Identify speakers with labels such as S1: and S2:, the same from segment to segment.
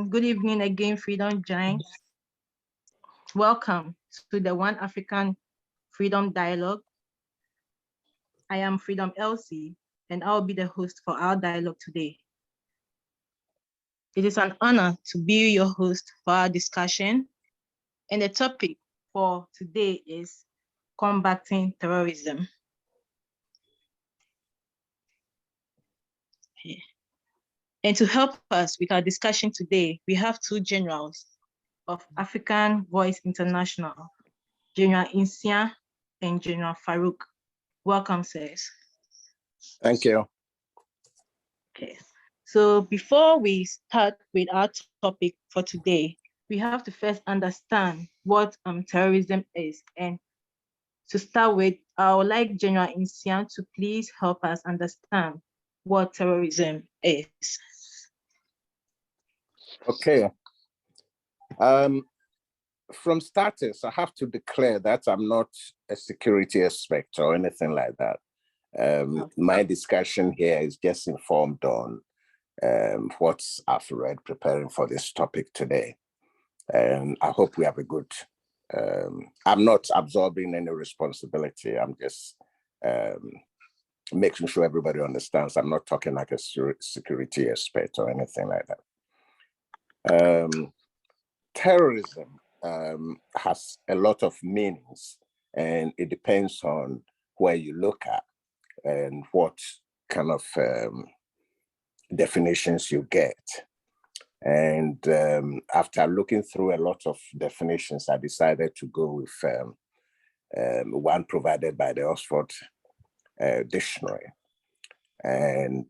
S1: Good evening again, Freedom Giants. Welcome to the One African Freedom Dialogue. I am Freedom Elsie, and I'll be the host for our dialogue today. It is an honor to be your host for our discussion, and the topic for today is combating terrorism. Okay. And to help us with our discussion today, we have two generals of African Voice International, General Nsiah and General Faruk. Welcome, sirs.
S2: Thank you.
S1: Okay, so before we start with our topic for today, we have to first understand what terrorism is. And to start with, I would like General Nsiah to please help us understand what terrorism is.
S2: Okay. From starters, I have to declare that I'm not a security expert or anything like that. My discussion here is just informed on what I've read preparing for this topic today. And I hope we have a good, I'm not absorbing any responsibility. I'm just making sure everybody understands. I'm not talking like a security expert or anything like that. Terrorism has a lot of meanings, and it depends on where you look at and what kind of definitions you get. And after looking through a lot of definitions, I decided to go with one provided by the Oxford Dictionary. And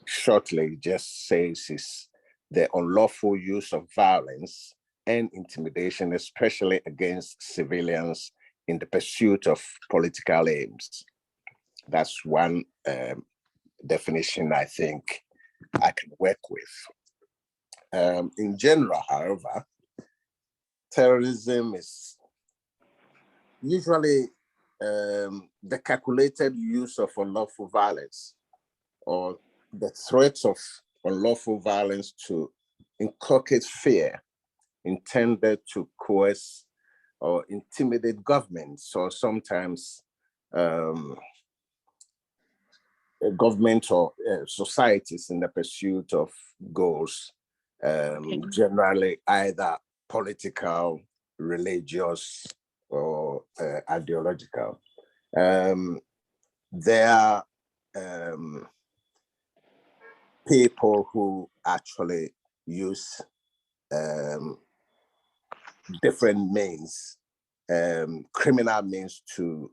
S2: shortly, it just says it's the unlawful use of violence and intimidation, especially against civilians in the pursuit of political aims. That's one definition I think I can work with. In general, however, terrorism is usually the calculated use of unlawful violence or the threats of unlawful violence to inculcate fear intended to coerce or intimidate governments, or sometimes government or societies in the pursuit of goals, generally either political, religious, or ideological. There are people who actually use different means, criminal means to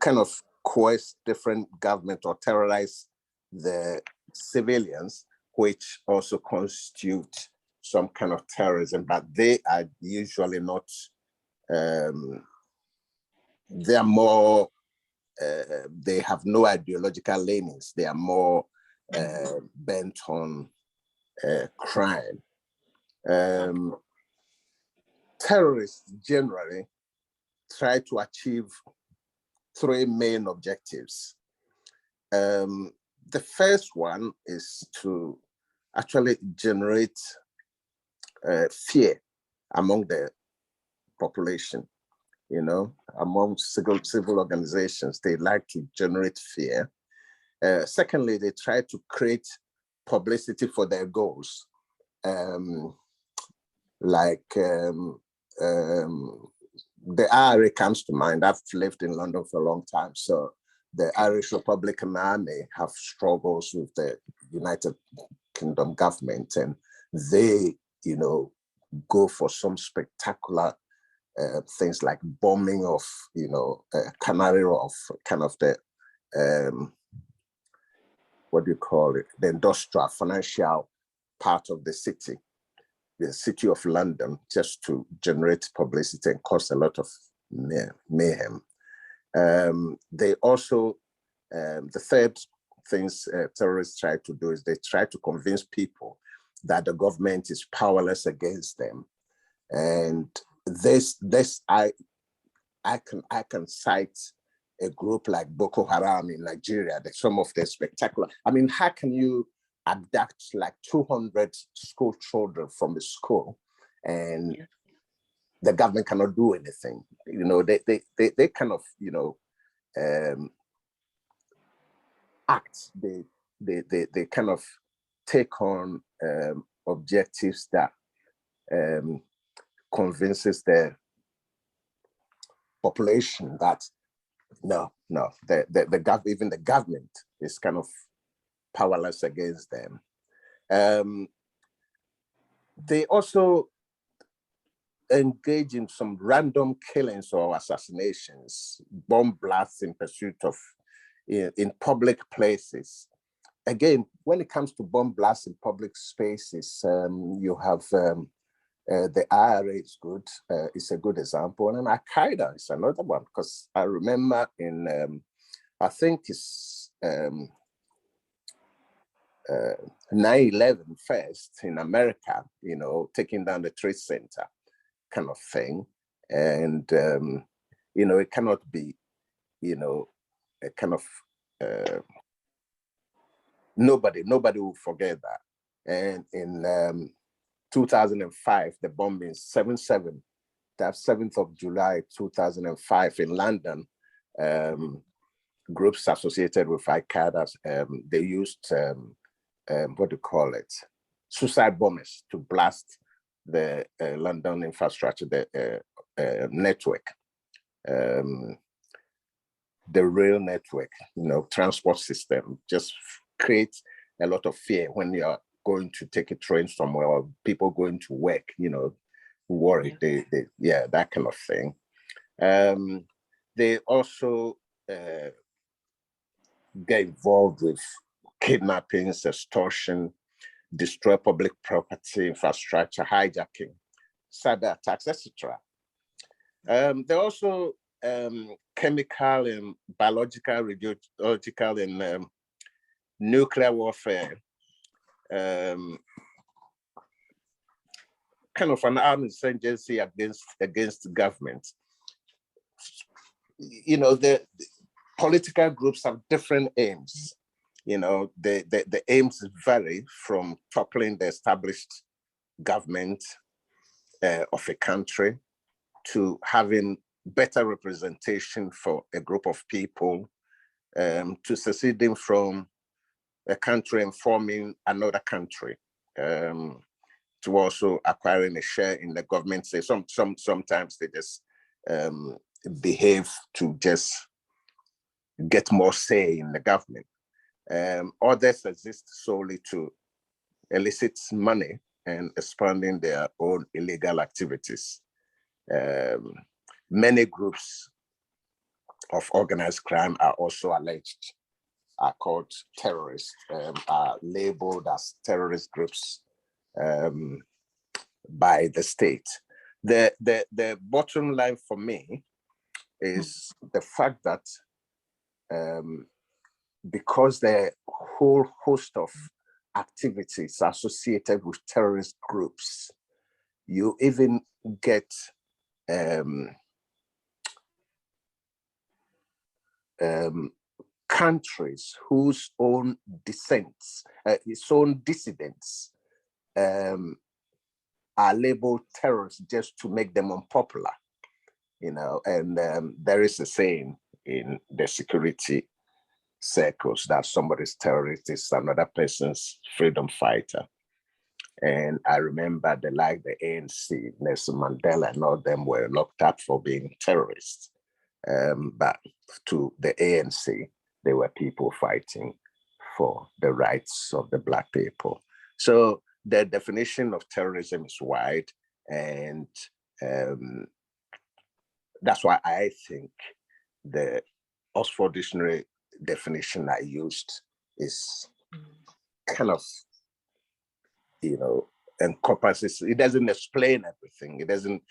S2: kind of coerce different government or terrorize the civilians, which also constitute some kind of terrorism, but they are usually not, they are more, they have no ideological leanings. They are more bent on crime. Terrorists generally try to achieve three main objectives. The first one is to actually generate fear among the population. You know, among civil organizations, they like to generate fear. Secondly, they try to create publicity for their goals. The IRA comes to mind. I've lived in London for a long time, so the Irish Republican Army have struggles with the United Kingdom government, and they, you know, go for some spectacular things like bombing of, you know, Canary Wharf, kind of the what do you call it? The industrial, financial part of the city of London, just to generate publicity and cause a lot of mayhem. They also, the third things terrorists try to do is they try to convince people that the government is powerless against them. And this I can cite a group like Boko Haram in Nigeria, some of the spectacular. I mean, how can you abduct like 200 school children from the school and the government cannot do anything? You know, they kind of, you know, act. They kind of take on objectives that convinces the population that no, even the government is kind of powerless against them. They also engage in some random killings or assassinations, bomb blasts in pursuit of in public places. Again, when it comes to bomb blasts in public spaces, you have the IRA is good. It's a good example, and Al Qaeda is another one, because I remember in I think it's 9/11 first in America, you know, taking down the Trade Center kind of thing. And, you know, it cannot be, you know, a kind of, nobody will forget that. And in 2005, the bombing 7/7, that 7th of July, 2005 in London, groups associated with Al-Qaeda, they used, what do you call it? Suicide bombers to blast the London infrastructure, the network, the rail network, you know, transport system. Just creates a lot of fear when you are going to take a train somewhere, or people going to work, you know, worry, yeah, that kind of thing. They also get involved with kidnappings, extortion, destroy public property, infrastructure, hijacking, cyber attacks, etc. There are also chemical and biological, radiological, and nuclear warfare, kind of an armed insurgency against the government. You know, the political groups have different aims. You know, the aims vary from toppling the established government of a country to having better representation for a group of people, to seceding from a country and forming another country, to also acquiring a share in the government. Say sometimes they just behave to just get more say in the government. Others exist solely to elicit money and expanding their own illegal activities. Many groups of organized crime are also alleged, are called terrorists, are labeled as terrorist groups by the state. The bottom line for me is the fact that because the whole host of activities associated with terrorist groups, you even get countries whose own dissents, its own dissidents are labeled terrorists just to make them unpopular, you know. And there is a saying in the security circles that somebody's terrorist is another person's freedom fighter. And I remember the ANC, Nelson Mandela, and all them were locked up for being terrorists. But to the ANC, they were people fighting for the rights of the Black people. So the definition of terrorism is wide, and that's why I think the Oxford Dictionary definition I used is kind of, you know, encompasses, it doesn't explain everything. It doesn't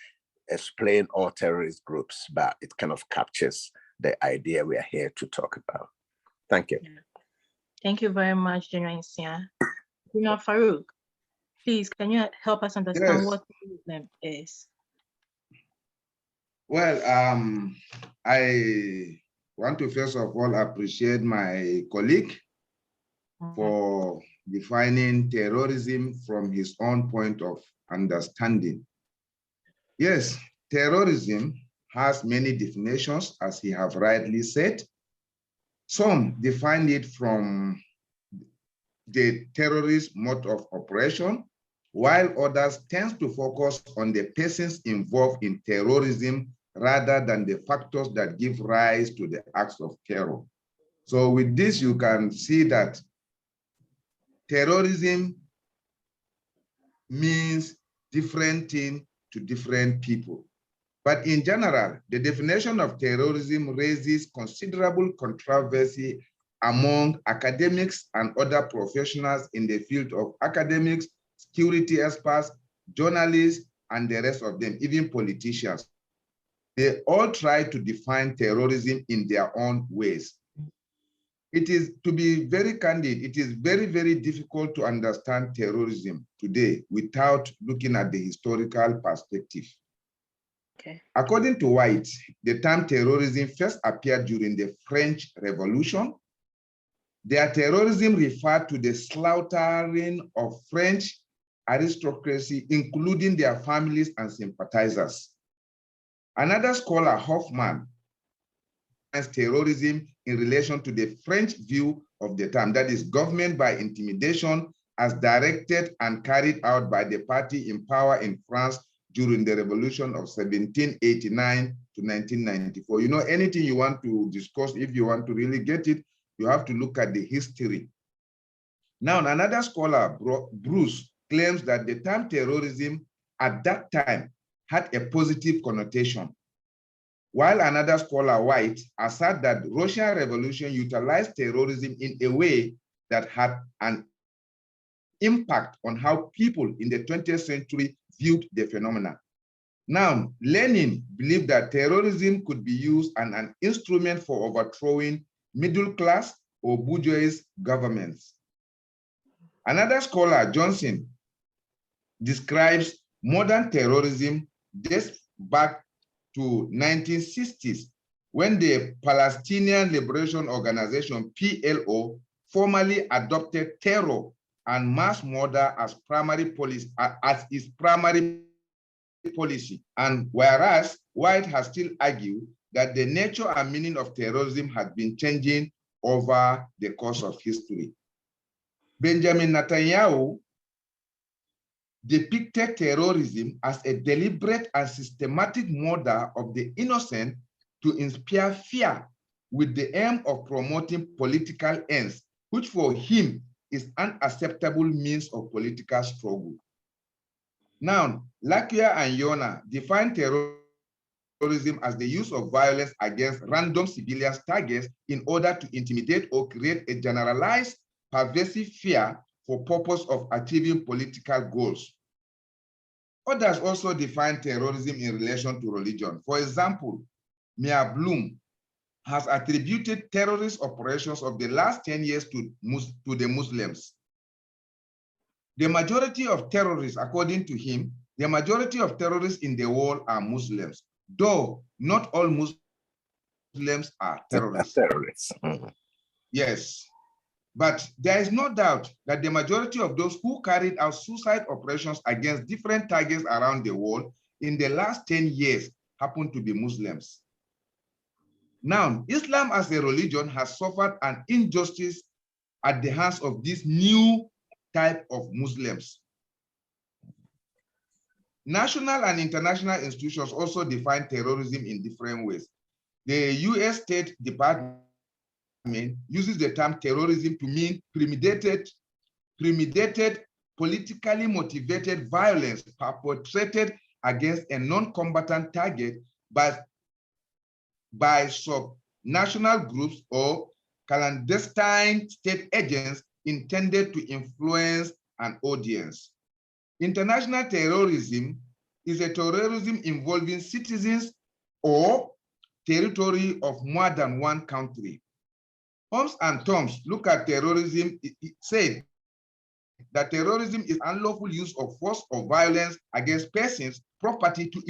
S2: explain all terrorist groups, but it kind of captures the idea we are here to talk about. Thank you.
S1: Thank you very much, General Nsiah. General Faruk, please, can you help us understand what terrorism is?
S3: Well, I want to first of all appreciate my colleague for defining terrorism from his own point of understanding. Yes, terrorism has many definitions, as he have rightly said. Some define it from the terrorist mode of operation, while others tend to focus on the persons involved in terrorism rather than the factors that give rise to the acts of terror. So with this, you can see that terrorism means different thing to different people. But in general, the definition of terrorism raises considerable controversy among academics and other professionals in the field of academics, security experts, journalists, and the rest of them, even politicians. They all try to define terrorism in their own ways. It is, to be very candid, it is very, very difficult to understand terrorism today without looking at the historical perspective.
S1: Okay.
S3: According to White, the term terrorism first appeared during the French Revolution. Their terrorism referred to the slaughtering of French aristocracy, including their families and sympathizers. Another scholar, Hoffman, terrorism in relation to the French view of the term, that is, government by intimidation as directed and carried out by the party in power in France during the revolution of 1789 to 1994. You know, anything you want to discuss, if you want to really get it, you have to look at the history. Now, another scholar, Bruce, claims that the term terrorism at that time had a positive connotation, while another scholar, White, asserts that the Russian Revolution utilized terrorism in a way that had an impact on how people in the 20th century viewed the phenomena. Now, Lenin believed that terrorism could be used as an instrument for overthrowing middle class or bourgeois governments. Another scholar, Johnson, describes modern terrorism dates back to 1960s, when the Palestinian Liberation Organization, PLO, formally adopted terror and mass murder as primary policy, as its primary policy. And whereas White has still argued that the nature and meaning of terrorism had been changing over the course of history. Benjamin Netanyahu depicted terrorism as a deliberate and systematic murder of the innocent to inspire fear with the aim of promoting political ends, which for him is an unacceptable means of political struggle. Now, Lakia and Yona define terrorism as the use of violence against random civilian targets in order to intimidate or create a generalized pervasive fear for purpose of achieving political goals. Others also define terrorism in relation to religion. For example, Mia Bloom has attributed terrorist operations of the last 10 years to the Muslims. The majority of terrorists, according to him, the majority of terrorists in the world are Muslims, though not all Muslims are terrorists. Yes. But there is no doubt that the majority of those who carried out suicide operations against different targets around the world in the last 10 years happen to be Muslims. Now, Islam as a religion has suffered an injustice at the hands of this new type of Muslims. National and international institutions also define terrorism in different ways. The US State Department uses the term terrorism to mean premeditated, politically motivated violence perpetrated against a non-combatant target by sub-national groups or clandestine state agents intended to influence an audience. International terrorism is a terrorism involving citizens or territory of more than one country. Holmes and Toms look at terrorism. It said that terrorism is unlawful use of force or violence against persons, property to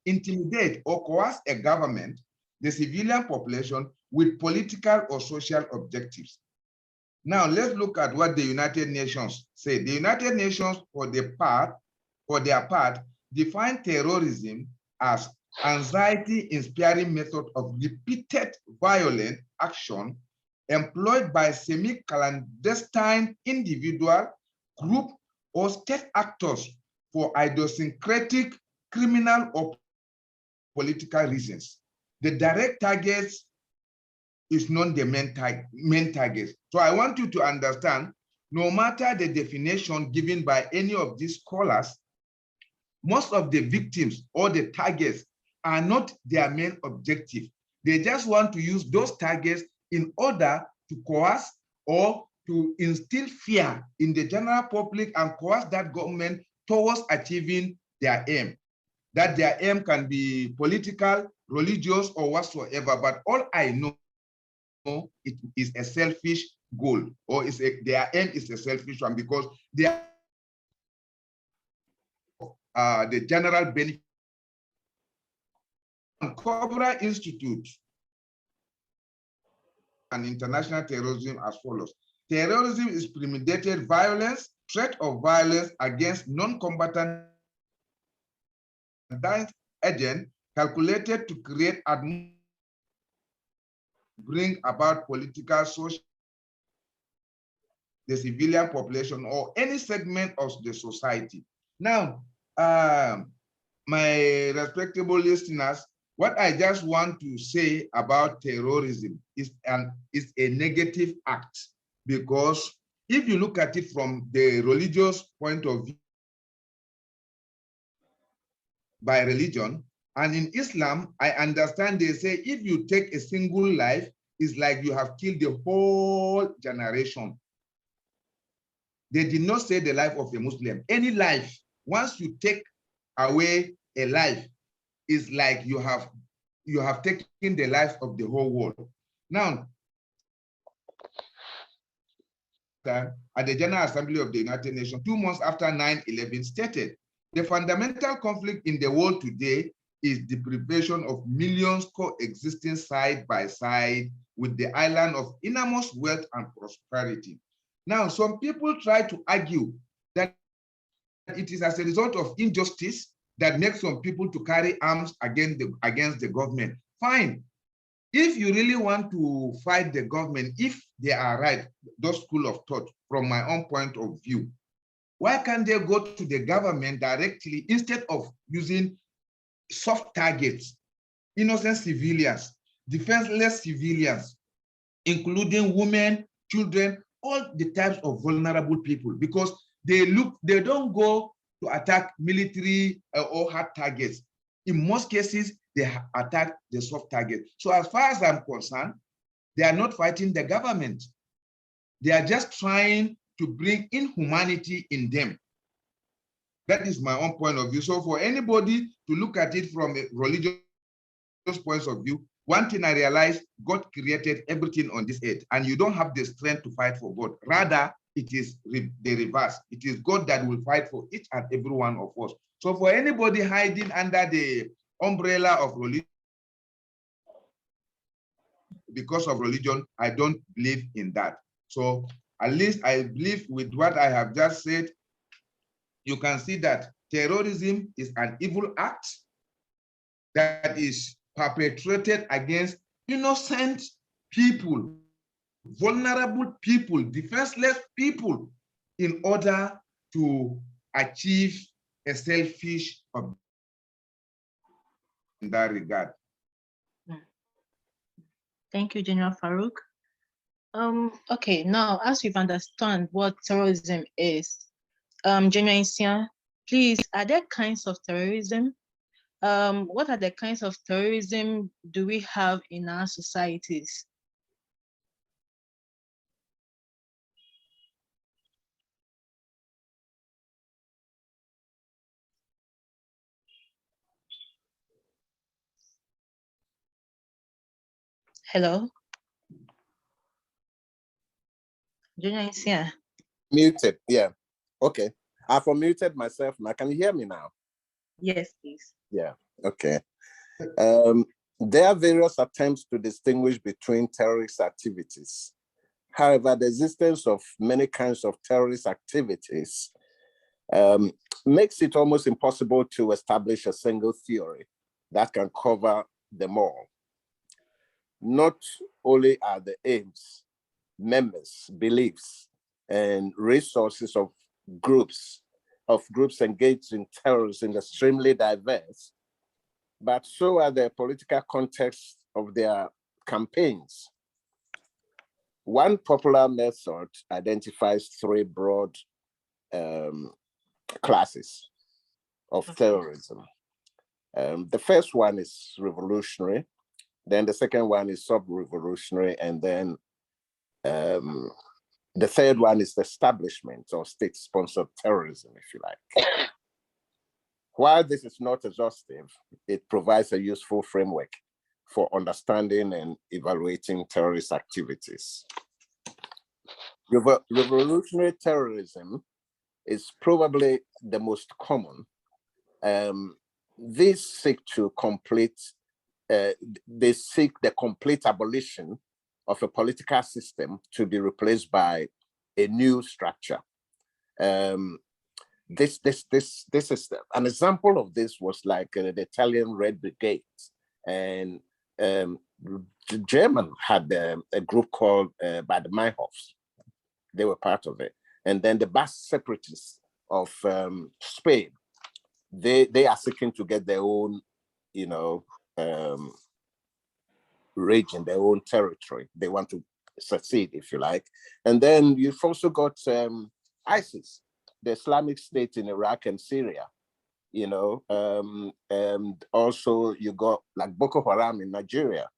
S3: intimidate or coerce a government, the civilian population, with political or social objectives. Now, let's look at what the United Nations say. The United Nations, for their part, define terrorism as anxiety-inspiring method of repeated violent action employed by semi-clandestine individual, group, or state actors for idiosyncratic, criminal, or political reasons. The direct targets is not the main target. So I want you to understand, no matter the definition given by any of these scholars, most of the victims or the targets are not their main objective. They just want to use those targets in order to coerce or to instill fear in the general public and coerce that government towards achieving their aim. That their aim can be political, religious, or whatsoever, but all I know, it is a selfish goal, or their aim is a selfish one, because they are the general benefit. Cobra Institute and international terrorism as follows. Terrorism is premeditated violence, threat of violence against non-combatant agent calculated to create and bring about political, social, the civilian population, or any segment of the society. Now, my respectable listeners, what I just want to say about terrorism is a negative act, because if you look at it from the religious point of view, by religion, and in Islam, I understand they say if you take a single life, it's like you have killed the whole generation. They did not say the life of a Muslim. Any life, once you take away a life, is like you have taken the life of the whole world. Now, at the General Assembly of the United Nations, 2 months after 9/11, stated, the fundamental conflict in the world today is deprivation of millions coexisting side by side with the island of enormous wealth and prosperity. Now, some people try to argue that it is as a result of injustice that makes some people to carry arms against the government. Fine. If you really want to fight the government, if they are right, those school of thought, from my own point of view, why can't they go to the government directly instead of using soft targets, innocent civilians, defenseless civilians, including women, children, all the types of vulnerable people, because they don't go to attack military or hard targets. In most cases, they attack the soft target. So as far as I'm concerned, they are not fighting the government. They are just trying to bring inhumanity in them. That is my own point of view. So for anybody to look at it from a religious point of view, one thing I realized, God created everything on this earth, and you don't have the strength to fight for God. Rather, it is the reverse. It is God that will fight for each and every one of us. So for anybody hiding under the umbrella of religion, because of religion, I don't believe in that. So at least I believe with what I have just said, you can see that terrorism is an evil act that is perpetrated against innocent people, vulnerable people, defenseless people, in order to achieve a selfish objective in that regard.
S1: Thank you, General Faruk. Okay, now as we've understood what terrorism is, General Nsiah, please, are there kinds of terrorism? What are the kinds of terrorism do we have in our societies? Hello? General Nsiah.
S2: Muted, yeah. Okay. I've unmuted myself now. Can you hear me now?
S1: Yes, please.
S2: Yeah, okay. There are various attempts to distinguish between terrorist activities. However, the existence of many kinds of terrorist activities makes it almost impossible to establish a single theory that can cover them all. Not only are the aims, members, beliefs, and resources of groups engaged in terrorism extremely diverse, but so are the political context of their campaigns. One popular method identifies three broad classes of terrorism. The first one is revolutionary, then the second one is sub-revolutionary, and then the third one is the establishment or state-sponsored terrorism, if you like. While this is not exhaustive, it provides a useful framework for understanding and evaluating terrorist activities. Revolutionary terrorism is probably the most common. These seek the complete abolition of a political system to be replaced by a new structure. This is an example of this was like the Italian Red Brigade, and the German had a group called by the Meinhofs. They were part of it. And then the Basque separatists of Spain, they are seeking to get their own, region, their own territory. They want to succeed, if you like. And then you've also got ISIS, the Islamic State in Iraq and Syria, and also you got like Boko Haram in Nigeria.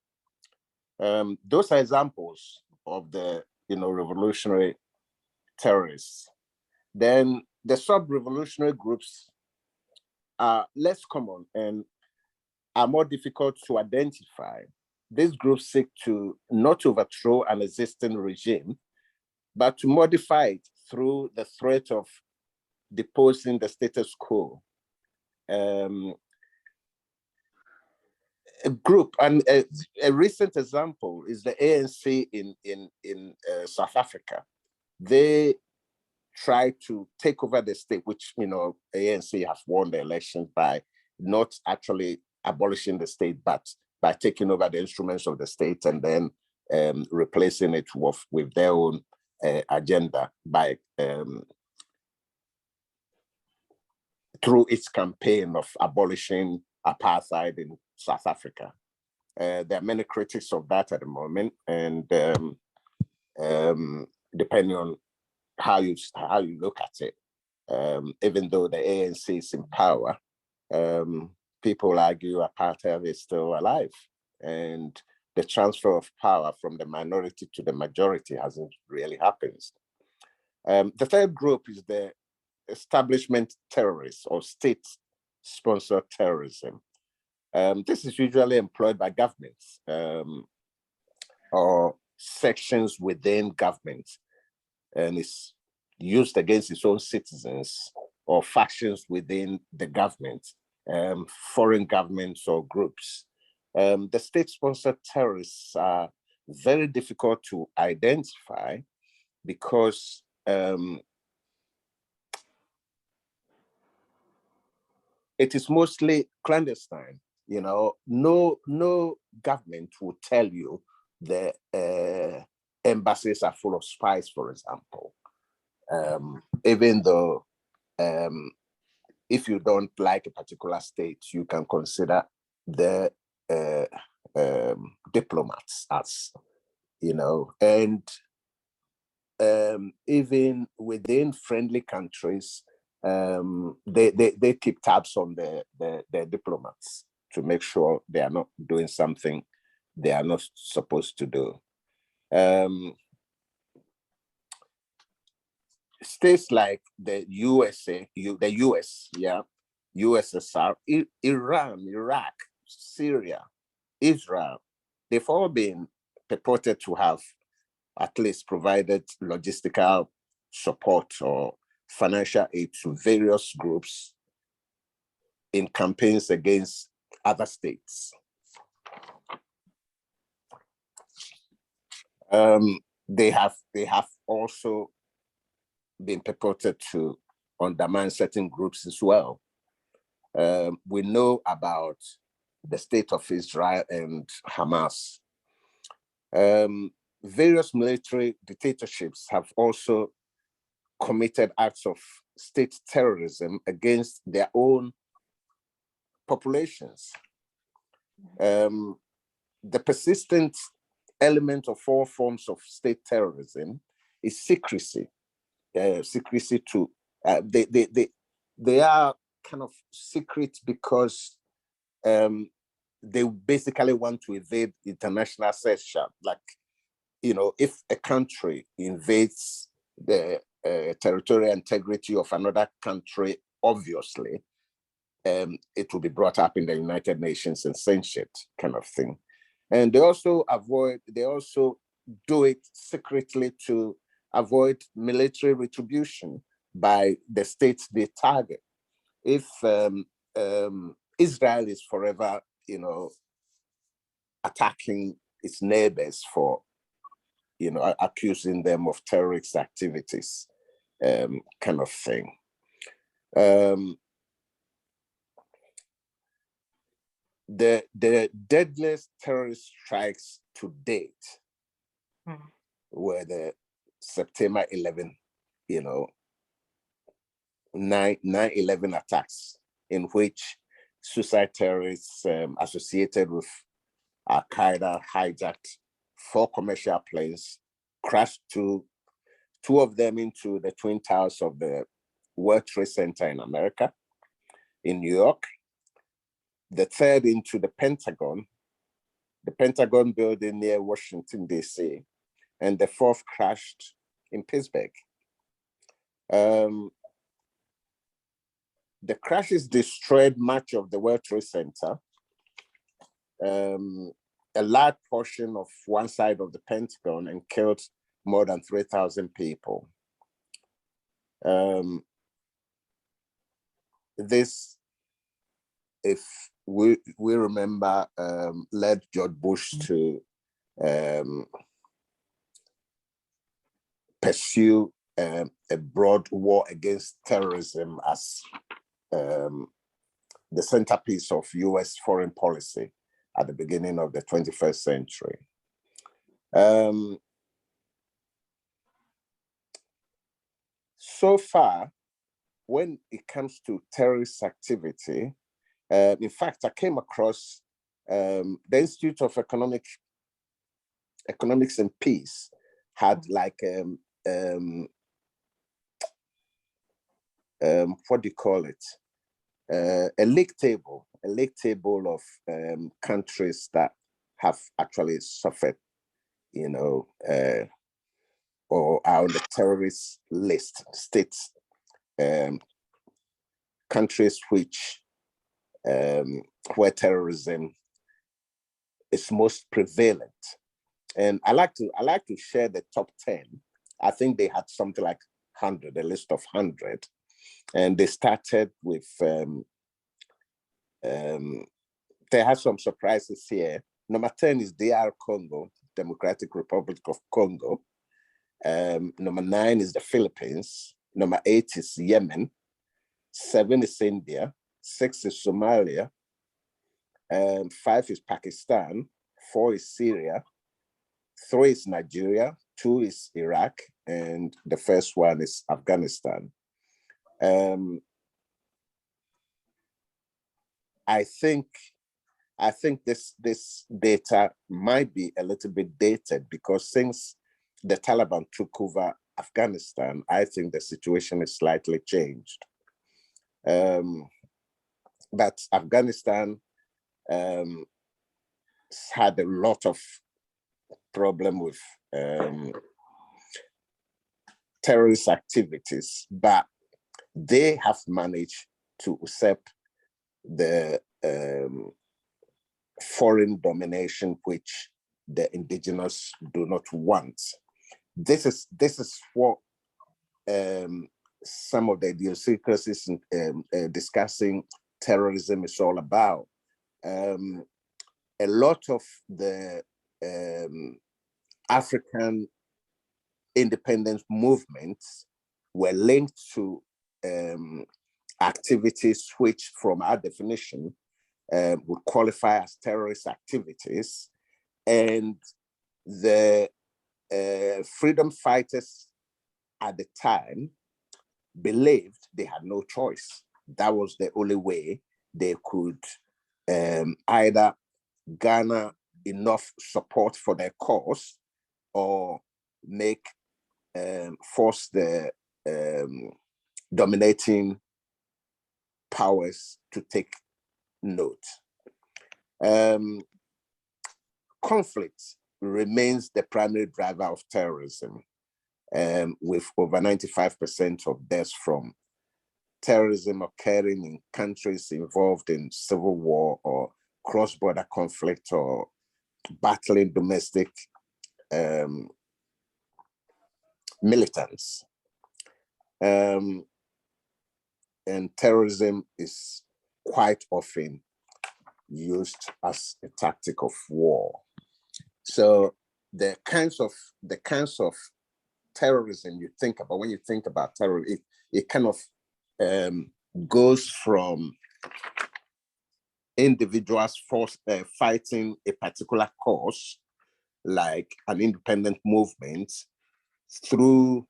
S2: Those are examples of the, revolutionary terrorists. Then the sub-revolutionary groups are less common and are more difficult to identify. These groups seek to not overthrow an existing regime, but to modify it through the threat of deposing the status quo. A group, and a recent example is the ANC in South Africa. They try to take over the state, which, ANC have won the elections by not actually abolishing the state, but by taking over the instruments of the state and then replacing it with their own agenda by through its campaign of abolishing apartheid in South Africa. There are many critics of that at the moment, and depending on how you look at it, even though the ANC is in power, people argue apartheid is still alive, and the transfer of power from the minority to the majority hasn't really happened. The third group is the establishment terrorists or state-sponsored terrorism. This is usually employed by governments or sections within governments, and it's used against its own citizens or factions within the government, foreign governments or groups. The state-sponsored terrorists are very difficult to identify because it is mostly clandestine. No government will tell you the embassies are full of spies, for example. Even though if you don't like a particular state, you can consider the diplomats as, and even within friendly countries, they keep tabs on their diplomats to make sure they are not doing something they are not supposed to do. States like the USA, the US, USSR, Iran, Iraq, Syria, Israel, they've all been purported to have at least provided logistical support or financial aid to various groups in campaigns against other states. They have also been purported to undermine certain groups as well. We know about the state of Israel and Hamas. Various military dictatorships have also committed acts of state terrorism against their own populations. The persistent element of all forms of state terrorism is secrecy. Secrecy to they are kind of secret because they basically want to evade international censure. Like, you know, if a country invades the territorial integrity of another country, obviously, it will be brought up in the United Nations and censured, kind of thing. And they also do it secretly to avoid military retribution by the states they target. If Israel is forever, you know, attacking its neighbors for, you know, accusing them of terrorist activities, kind of thing. The deadliest terrorist strikes to date were the September 11, you know, 9/11 attacks, in which suicide terrorists associated with Al-Qaeda hijacked 4 commercial planes, crashed two of them into the Twin Towers of the World Trade Center in America, in New York, the third into the Pentagon building near Washington, D.C., and the 4th crashed in Pittsburgh. The crashes destroyed much of the World Trade Center, a large portion of one side of the Pentagon, and killed more than 3,000 people. This, if we remember, led George Bush to pursue a broad war against terrorism as the centerpiece of US foreign policy at the beginning of the 21st century. So far, when it comes to terrorist activity, in fact, I came across the Institute of Economics and Peace had like what do you call it? A league table of countries that have actually suffered, you know, or are on the terrorist list, states, countries which where terrorism is most prevalent. And I like to share the top 10. I think they had something like 100, a list of 100. And they started with, they had some surprises here. Number 10 is DR Congo, Democratic Republic of Congo. Number 9 is the Philippines. Number 8 is Yemen. 7 is India. 6 is Somalia. 5 is Pakistan. 4 is Syria. 3 is Nigeria. 2 is Iraq. And the first one is Afghanistan. I think this data might be a little bit dated, because since the Taliban took over Afghanistan, I think the situation is slightly changed. But Afghanistan had a lot of problem with terrorist activities, but they have managed to usurp the foreign domination which the indigenous do not want. This is what some of the idiosyncrasies discussing terrorism is all about. A lot of the African independence movements were linked to activities which, from our definition, would qualify as terrorist activities. And the freedom fighters at the time believed they had no choice. That was the only way they could either garner enough support for their cause or force the dominating powers to take note. Conflict remains the primary driver of terrorism, with over 95% of deaths from terrorism occurring in countries involved in civil war or cross-border conflict or battling domestic militants. And terrorism is quite often used as a tactic of war. So the kinds of terrorism you think about when you think about terrorism, it kind of goes from individuals fighting a particular cause, like an independent movement, through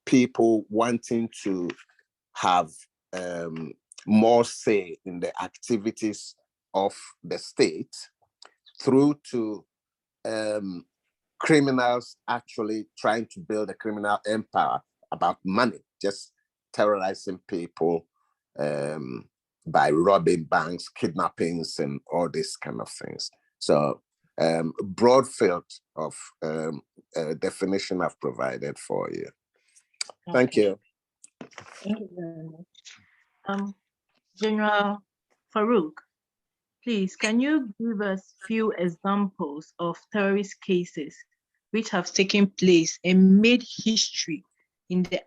S2: people wanting to have more say in the activities of the state, through to criminals actually trying to build a criminal empire about money, just terrorizing people by robbing banks, kidnappings, and all these kind of things. So broad field of definition I've provided for you.
S1: Okay.
S2: Thank you.
S1: Thank you very much. General Faruk, please, can you give us few examples of terrorist cases which have taken place and made history in the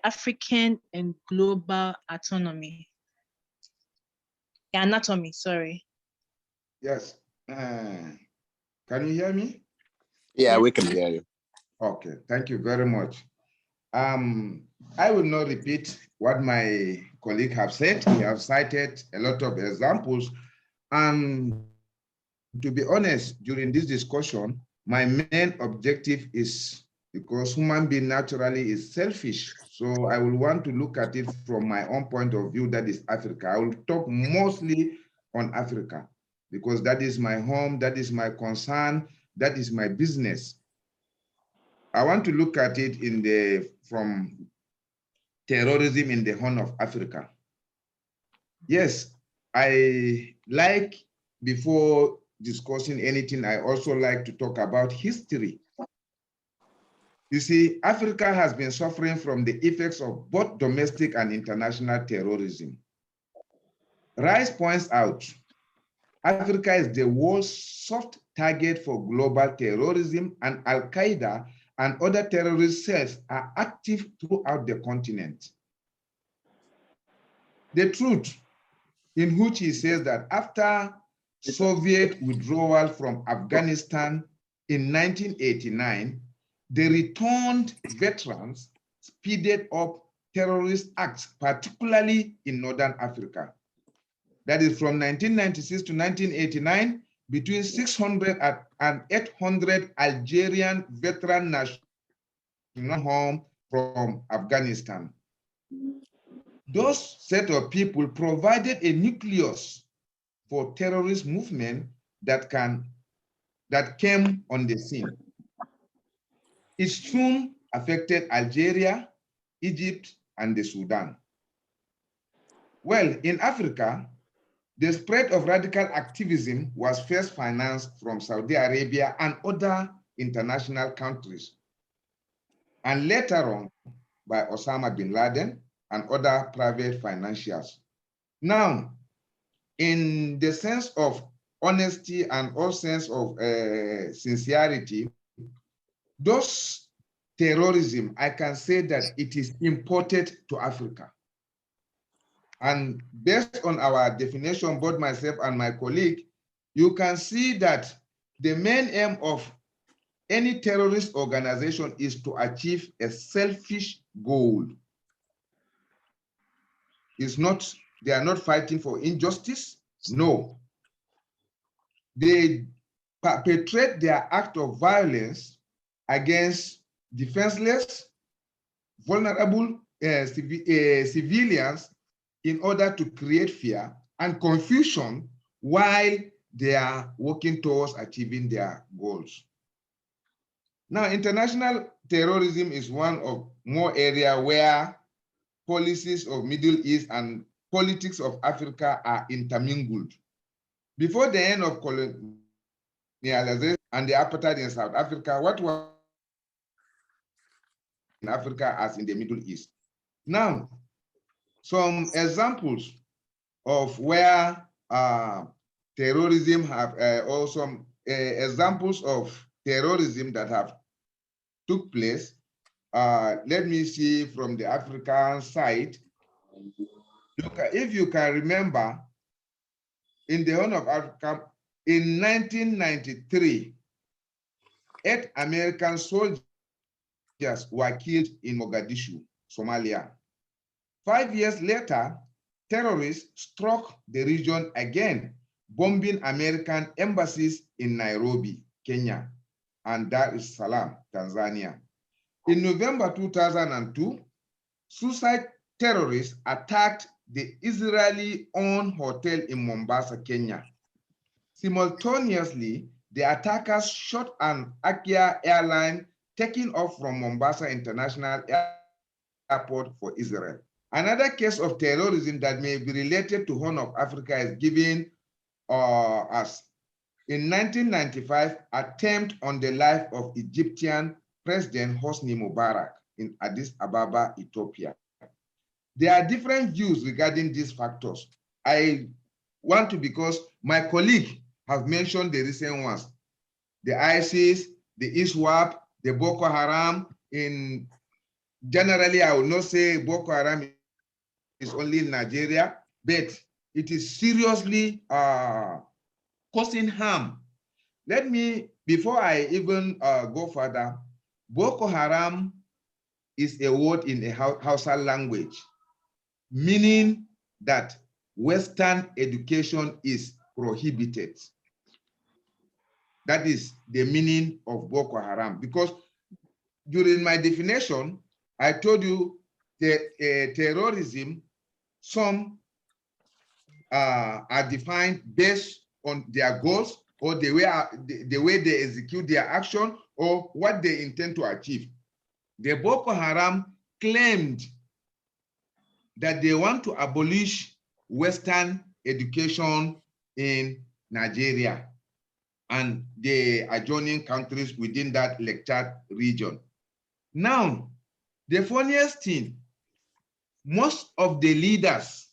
S1: African and global anatomy, sorry.
S3: Yes. Can you hear me?
S2: Yeah,
S1: Yes.
S2: we can hear you.
S3: Okay, thank you very much. I will not repeat what my colleague have said. He have cited a lot of examples. And to be honest, during this discussion, my main objective is, because human being naturally is selfish. So I will want to look at it from my own point of view, that is Africa. I will talk mostly on Africa because that is my home, that is my concern, that is my business. I want to look at it from terrorism in the Horn of Africa. Yes, before discussing anything, I also like to talk about history. You see, Africa has been suffering from the effects of both domestic and international terrorism. Rice points out, Africa is the world's soft target for global terrorism, and Al-Qaeda and other terrorist cells are active throughout the continent. The truth, in which he says that after Soviet withdrawal from Afghanistan in 1989, the returned veterans speeded up terrorist acts, particularly in Northern Africa. That is from 1996 to 1989, between 600 and 800 Algerian veteran national home from Afghanistan. Those set of people provided a nucleus for terrorist movement that came on the scene. It soon affected Algeria, Egypt, and the Sudan. Well, in Africa, the spread of radical activism was first financed from Saudi Arabia and other international countries, and later on by Osama bin Laden and other private financiers. Now, in the sense of honesty and all sense of sincerity, those terrorism, I can say that it is imported to Africa. And based on our definition, both myself and my colleague, you can see that the main aim of any terrorist organization is to achieve a selfish goal. They are not fighting for injustice. No. They perpetrate their act of violence against defenseless, vulnerable civilians in order to create fear and confusion while they are working towards achieving their goals. Now, international terrorism is one of more areas where policies of Middle East and politics of Africa are intermingled. Before the end of colonialization and the apartheid in South Africa, what was in Africa as in the Middle East? Now, some examples of where terrorism have, or some examples of terrorism that have took place. Let me see from the African side. Look, if you can remember, in the Horn of Africa, in 1993, 8 American soldiers were killed in Mogadishu, Somalia. 5 years later, terrorists struck the region again, bombing American embassies in Nairobi, Kenya, and Dar es Salaam, Tanzania. In November 2002, suicide terrorists attacked the Israeli-owned hotel in Mombasa, Kenya. Simultaneously, the attackers shot an Akia airline taking off from Mombasa International Airport for Israel. Another case of terrorism that may be related to Horn of Africa is given us. In 1995, attempt on the life of Egyptian President Hosni Mubarak in Addis Ababa, Ethiopia. There are different views regarding these factors. I want to, because my colleague have mentioned the recent ones, the ISIS, the ISWAP, the Boko Haram. In generally, I will not say Boko Haram is only in Nigeria, but it is seriously causing harm. Let me, before I even go further, Boko Haram is a word in the Hausa language, meaning that Western education is prohibited. That is the meaning of Boko Haram. Because during my definition, I told you that terrorism, some are defined based on their goals or the way they execute their action or what they intend to achieve. The Boko Haram claimed that they want to abolish Western education in Nigeria and the adjoining countries within that lectured region. Now, the funniest thing, most of the leaders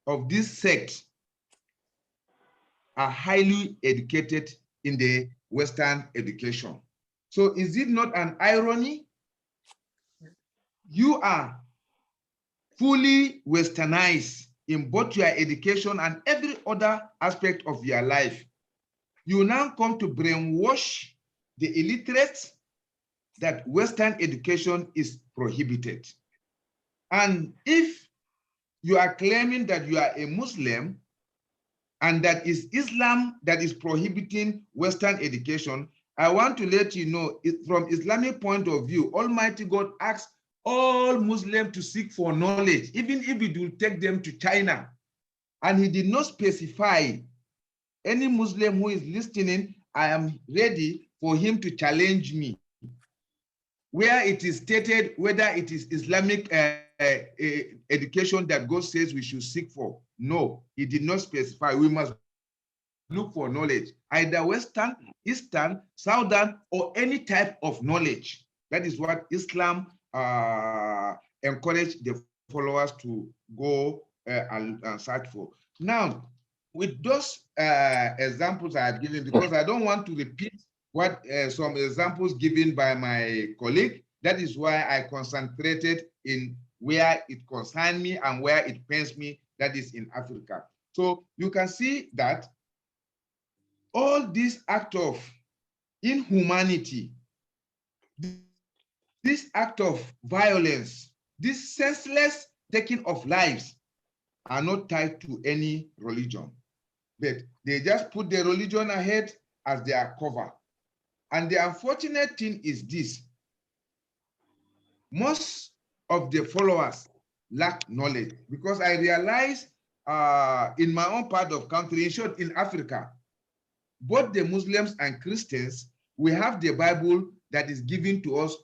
S3: of this sect are highly educated in the Western education. So is it not an irony? You are fully westernized in both your education and every other aspect of your life. You now come to brainwash the illiterates that Western education is prohibited. And if you are claiming that you are a Muslim and that is Islam that is prohibiting Western education, I want to let you know, from Islamic point of view, Almighty God asks all Muslims to seek for knowledge, even if it will take them to China. And he did not specify any Muslim who is listening, I am ready for him to challenge me. Where it is stated whether it is Islamic education that God says we should seek for. No, he did not specify. We must look for knowledge, either Western, Eastern, Southern, or any type of knowledge. That is what Islam encourage the followers to go and search for. Now, with those examples I have given, because I don't want to repeat what some examples given by my colleague, that is why I concentrated in where it concerns me and where it pains me, that is in Africa. So you can see that all this act of inhumanity, this act of violence, this senseless taking of lives are not tied to any religion, but they just put the religion ahead as their cover. And the unfortunate thing is this: most of the followers lack knowledge, because I realize in my own part of country, in short, in Africa, both the Muslims and Christians, we have the Bible that is given to us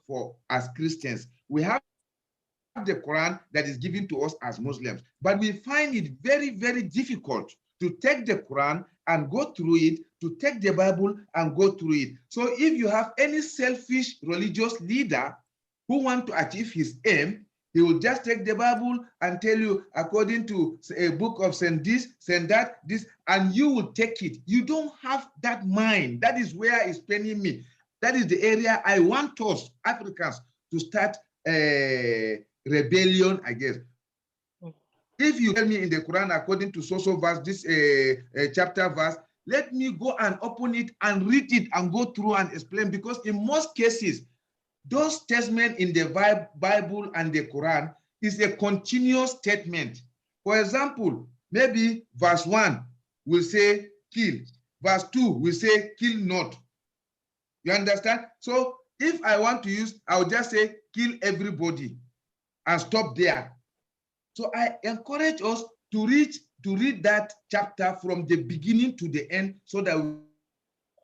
S3: as Christians. We have the Quran that is given to us as Muslims, but we find it very, very difficult to take the Quran and go through it, to take the Bible and go through it. So if you have any selfish religious leader who wants to achieve his aim, he will just take the Bible and tell you, according to a book of send this, send that, this, and you will take it. You don't have that mind. That is where it's paining me. That is the area I want us, Africans, to start a rebellion, I guess. If you tell me in the Quran, according to so verse, this chapter verse, let me go and open it and read it and go through and explain, because in most cases, those statements in the Bible and the Quran is a continuous statement. For example, maybe verse 1 will say kill, verse 2 will say kill not. You understand? So if I want to use, I'll just say kill everybody and stop there. So I encourage us to read that chapter from the beginning to the end, so that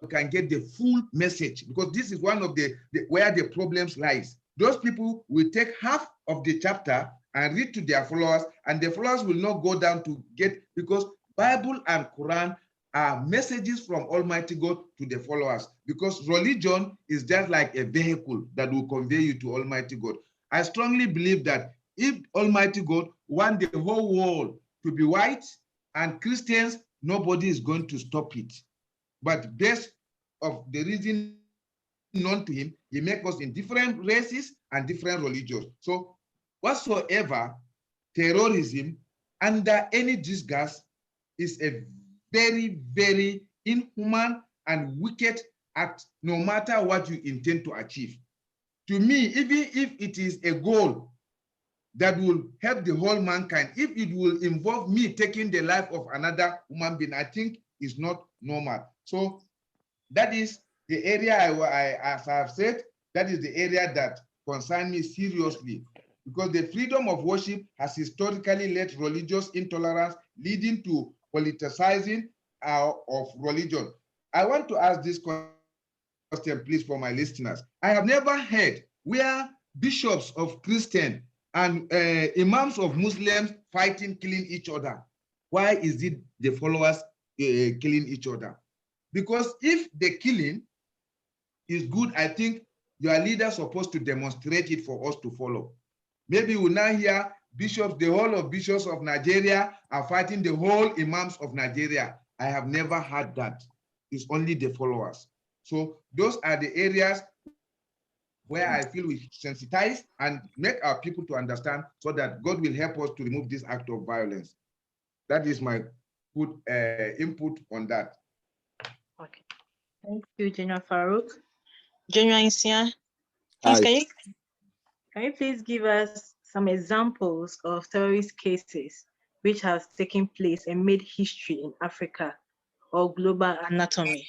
S3: we can get the full message, because this is one of the where the problems lies. Those people will take half of the chapter and read to their followers, and the followers will not go down to get, because Bible and Quran are messages from Almighty God to the followers, because religion is just like a vehicle that will convey you to Almighty God. I strongly believe that if Almighty God wants the whole world to be white and Christians, nobody is going to stop it. But based of the reason known to him, he makes us in different races and different religions. So whatsoever terrorism under any disguise is a very, very inhuman and wicked act, no matter what you intend to achieve. To me, even if it is a goal that will help the whole mankind, if it will involve me taking the life of another human being, I think is not normal. So that is the area as I've said, that is the area that concerns me seriously, because the freedom of worship has historically led religious intolerance, leading to politicizing of religion. I want to ask this question, please, for my listeners. I have never heard where bishops of Christian and imams of Muslims fighting, killing each other. Why is it the followers killing each other? Because if the killing is good, I think your leader is supposed to demonstrate it for us to follow. Maybe we now hear bishops, the whole of bishops of Nigeria are fighting the whole imams of Nigeria. I have never heard that. It's only the followers. So those are the areas where I feel we sensitize and make our people to understand, so that God will help us to remove this act of violence. That is my good input on that.
S1: Okay. Thank you, General Faruk. General Nsiah, please, can you please give us some examples of terrorist cases which have taken place and made history in Africa or global anatomy?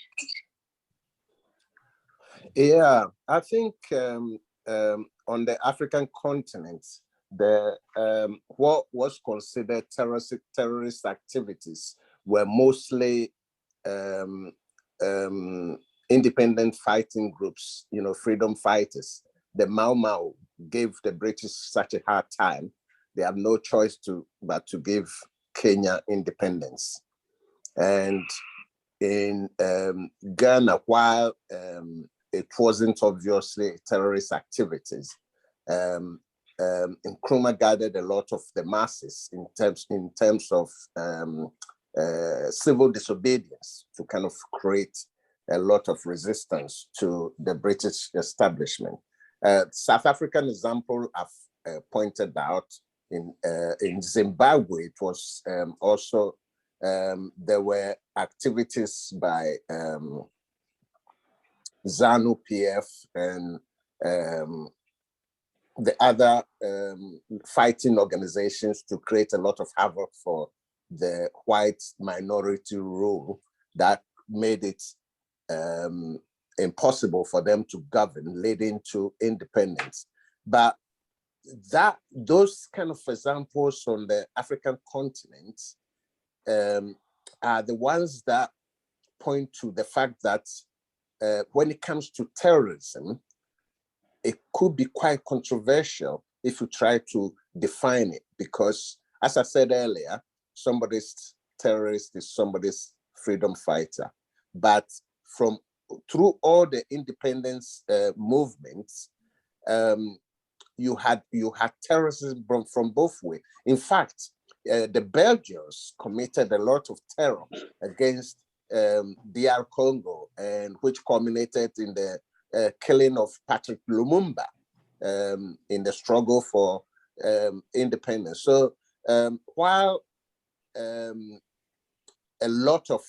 S2: Yeah, I think on the African continent, what was considered terrorist activities were mostly independent fighting groups, freedom fighters. The Mau Mau gave the British such a hard time. They have no choice but to give Kenya independence. And in Ghana, while it wasn't obviously terrorist activities, Nkrumah gathered a lot of the masses in terms of civil disobedience to kind of create a lot of resistance to the British establishment. South African example I've pointed out in Zimbabwe, it was also there were activities by ZANU-PF and the other fighting organizations to create a lot of havoc for the white minority rule that made it impossible for them to govern, leading to independence. But those kind of examples on the African continent are the ones that point to the fact that when it comes to terrorism, it could be quite controversial if you try to define it, because as I said earlier, somebody's terrorist is somebody's freedom fighter. But through all the independence movements, you had terrorism from both ways. In fact, the Belgians committed a lot of terror against DR Congo, and which culminated in the killing of Patrick Lumumba in the struggle for independence. So while a lot of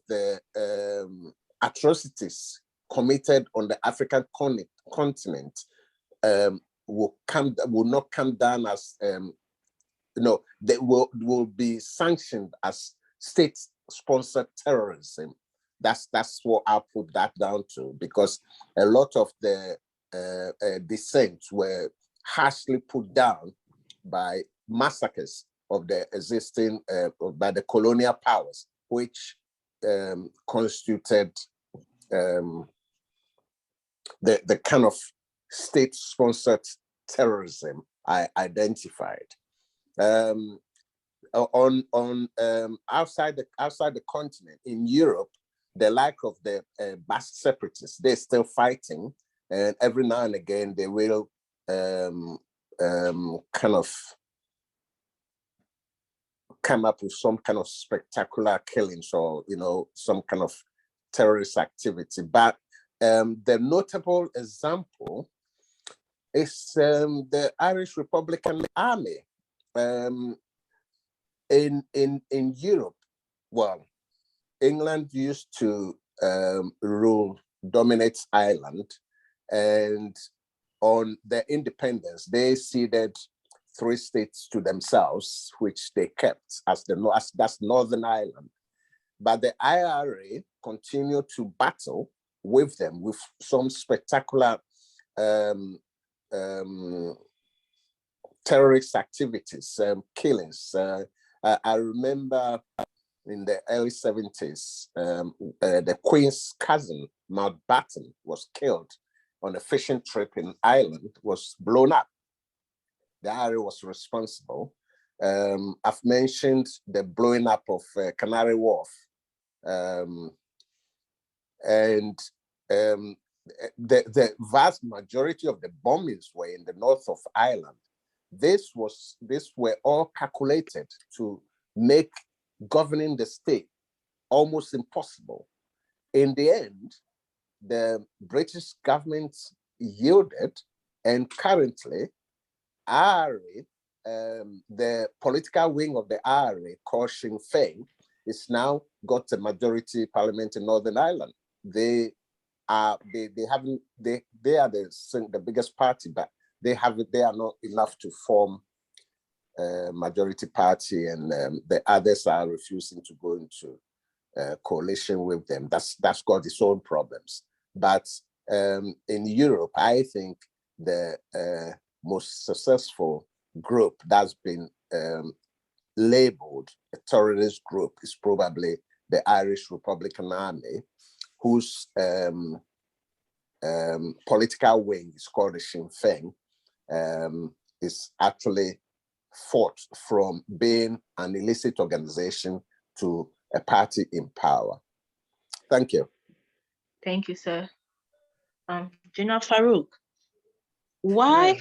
S2: the atrocities committed on the African continent will not come down as they will be sanctioned as state-sponsored terrorism. That's what I put that down to, because a lot of the dissents were harshly put down by massacres of the existing by the colonial powers, which constituted the kind of state-sponsored terrorism I identified. Outside the continent, in Europe, the like of the Basque separatists, they're still fighting, and every now and again they will kind of come up with some kind of spectacular killings or some kind of terrorist activity. But the notable example is the Irish Republican Army. In Europe, well, England used to dominate Ireland, and on their independence, they ceded 3 states to themselves, which they kept as that's Northern Ireland. But the IRA continued to battle with them with some spectacular terrorist activities, killings. I remember in the early 70s, the Queen's cousin, Mountbatten, was killed on a fishing trip in Ireland, was blown up. The IRA was responsible. I've mentioned the blowing up of Canary Wharf. And the vast majority of the bombings were in the north of Ireland. These were all calculated to make governing the state almost impossible. In the end, the British government yielded, and currently, IRA, the political wing of the IRA, called Sinn Féin, is now got a majority parliament in Northern Ireland. They are the biggest party, but they are not enough to form a majority party, and the others are refusing to go into coalition with them. That's got its own problems. But in Europe, I think the most successful group that's been labeled a terrorist group is probably the Irish Republican Army, whose political wing is called the Sinn Féin, is actually fought from being an illicit organization to a party in power. Thank you.
S1: Thank you, sir. General Faruk, why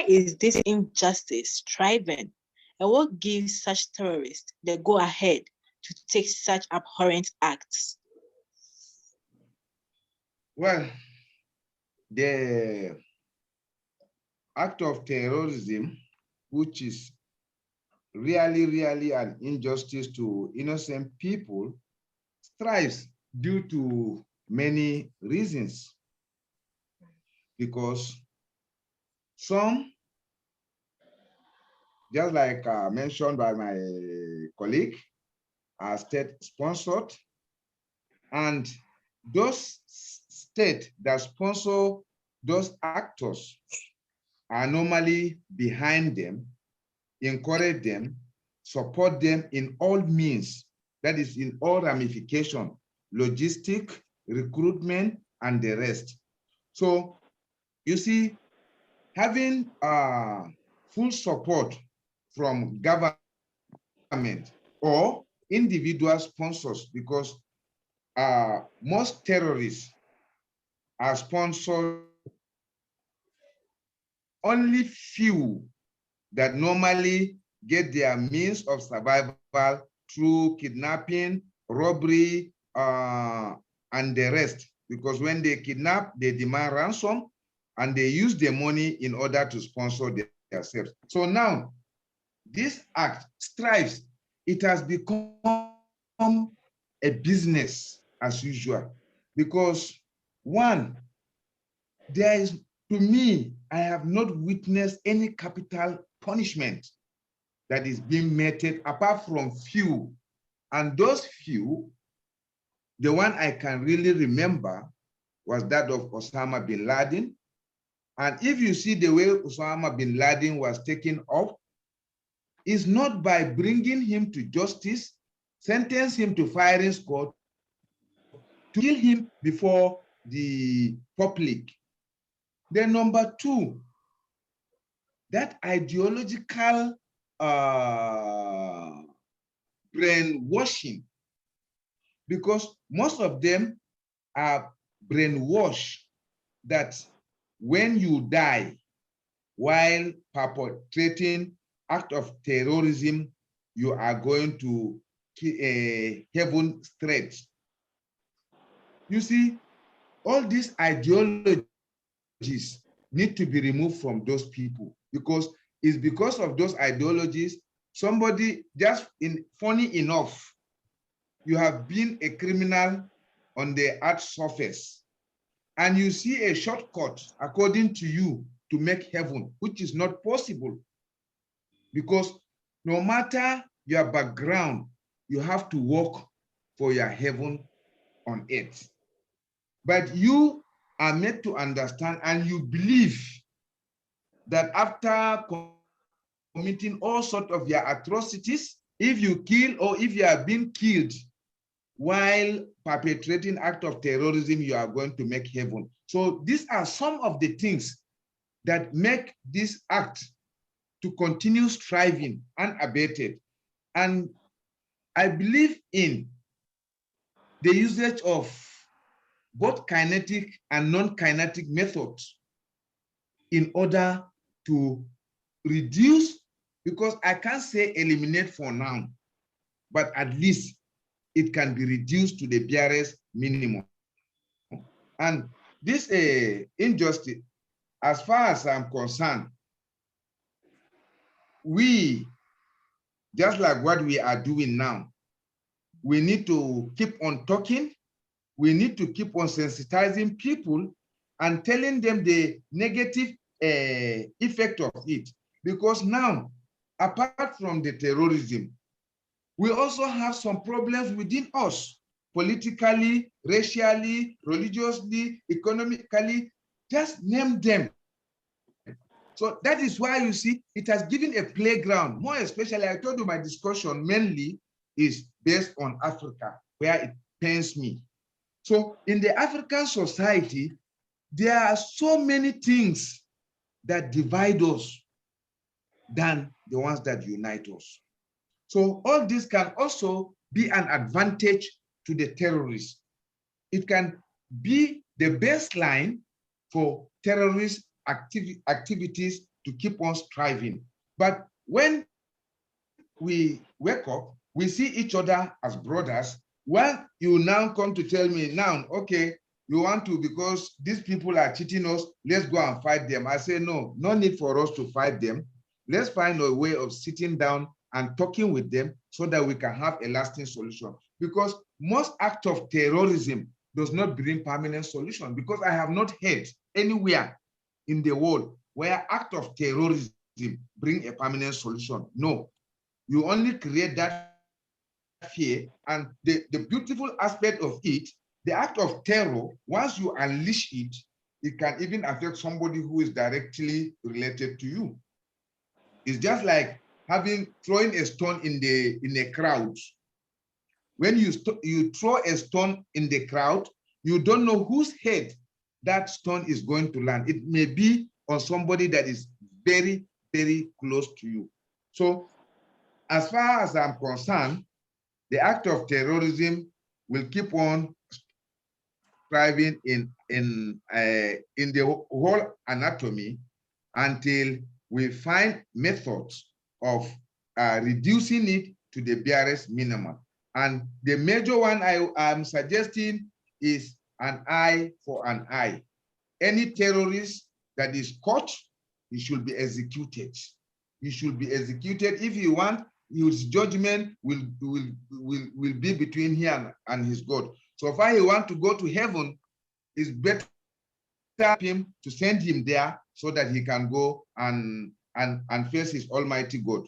S1: is this injustice thriving, and what gives such terrorists the go-ahead to take such abhorrent acts?
S3: Well, the act of terrorism, which is really an injustice to innocent people thrives due to many reasons. Because some, just like mentioned by my colleague, are state-sponsored, and those states that sponsor those actors are normally behind them, encourage them, support them in all means, that is in all ramifications, logistic, recruitment, and the rest. So you see, having full support from government or individual sponsors, because most terrorists are sponsored, only few that normally get their means of survival through kidnapping, robbery, and the rest. Because when they kidnap, they demand ransom, and they use the money in order to sponsor themselves. So now, this act strives, it has become a business as usual. Because one, there is, to me, I have not witnessed any capital punishment that is being meted apart from few. And those few, the one I can really remember was that of Osama bin Laden. And if you see the way Osama bin Laden was taken off, is not by bringing him to justice, sentence him to firing squad, to kill him before the public. Then number two, that ideological brainwashing, because most of them are brainwashed that when you die while perpetrating act of terrorism, you are going to heaven straight. You see, all these ideologies need to be removed from those people, because it's because of those ideologies, somebody just funny enough, you have been a criminal on the earth's surface, and you see a shortcut according to you to make heaven, which is not possible. Because no matter your background, you have to work for your heaven on earth. But you are made to understand, and you believe that after committing all sorts of your atrocities, if you kill or if you are being killed while perpetrating act of terrorism, you are going to make heaven. So these are some of the things that make this act to continue striving unabated. And I believe in the usage of both kinetic and non-kinetic methods in order to reduce, because I can't say eliminate for now, but at least it can be reduced to the barest minimum. And this injustice, as far as I'm concerned, we, just like what we are doing now, we need to keep on talking. We need to keep on sensitizing people and telling them the negative effect of it. Because now, apart from the terrorism, we also have some problems within us, politically, racially, religiously, economically, just name them. So that is why you see, it has given a playground. More especially, I told you my discussion mainly is based on Africa, where it pains me. So in the African society, there are so many things that divide us than the ones that unite us. So all this can also be an advantage to the terrorists. It can be the baseline for terrorist activities to keep on striving. But when we wake up, we see each other as brothers. When you now come to tell me now, okay, you want to, because these people are cheating us, let's go and fight them. I say, no, no need for us to fight them. Let's find a way of sitting down and talking with them so that we can have a lasting solution. Because most acts of terrorism does not bring permanent solution, because I have not heard anywhere in the world where act of terrorism bring a permanent solution. No, you only create that fear. And the beautiful aspect of it, the act of terror, once you unleash it, it can even affect somebody who is directly related to you. It's just like throwing a stone in a crowd. When you throw a stone in the crowd, you don't know whose head that stone is going to land. It may be on somebody that is very, very close to you. So as far as I'm concerned, the act of terrorism will keep on thriving in the whole anatomy until we find methods of reducing it to the barest minimum. And the major one I'm suggesting is an eye for an eye. Any terrorist that is caught, he should be executed. He should be executed. If you want, his judgment will be between him and his God. So far he want to go to heaven, it's better him to send him there so that he can go and face his Almighty God.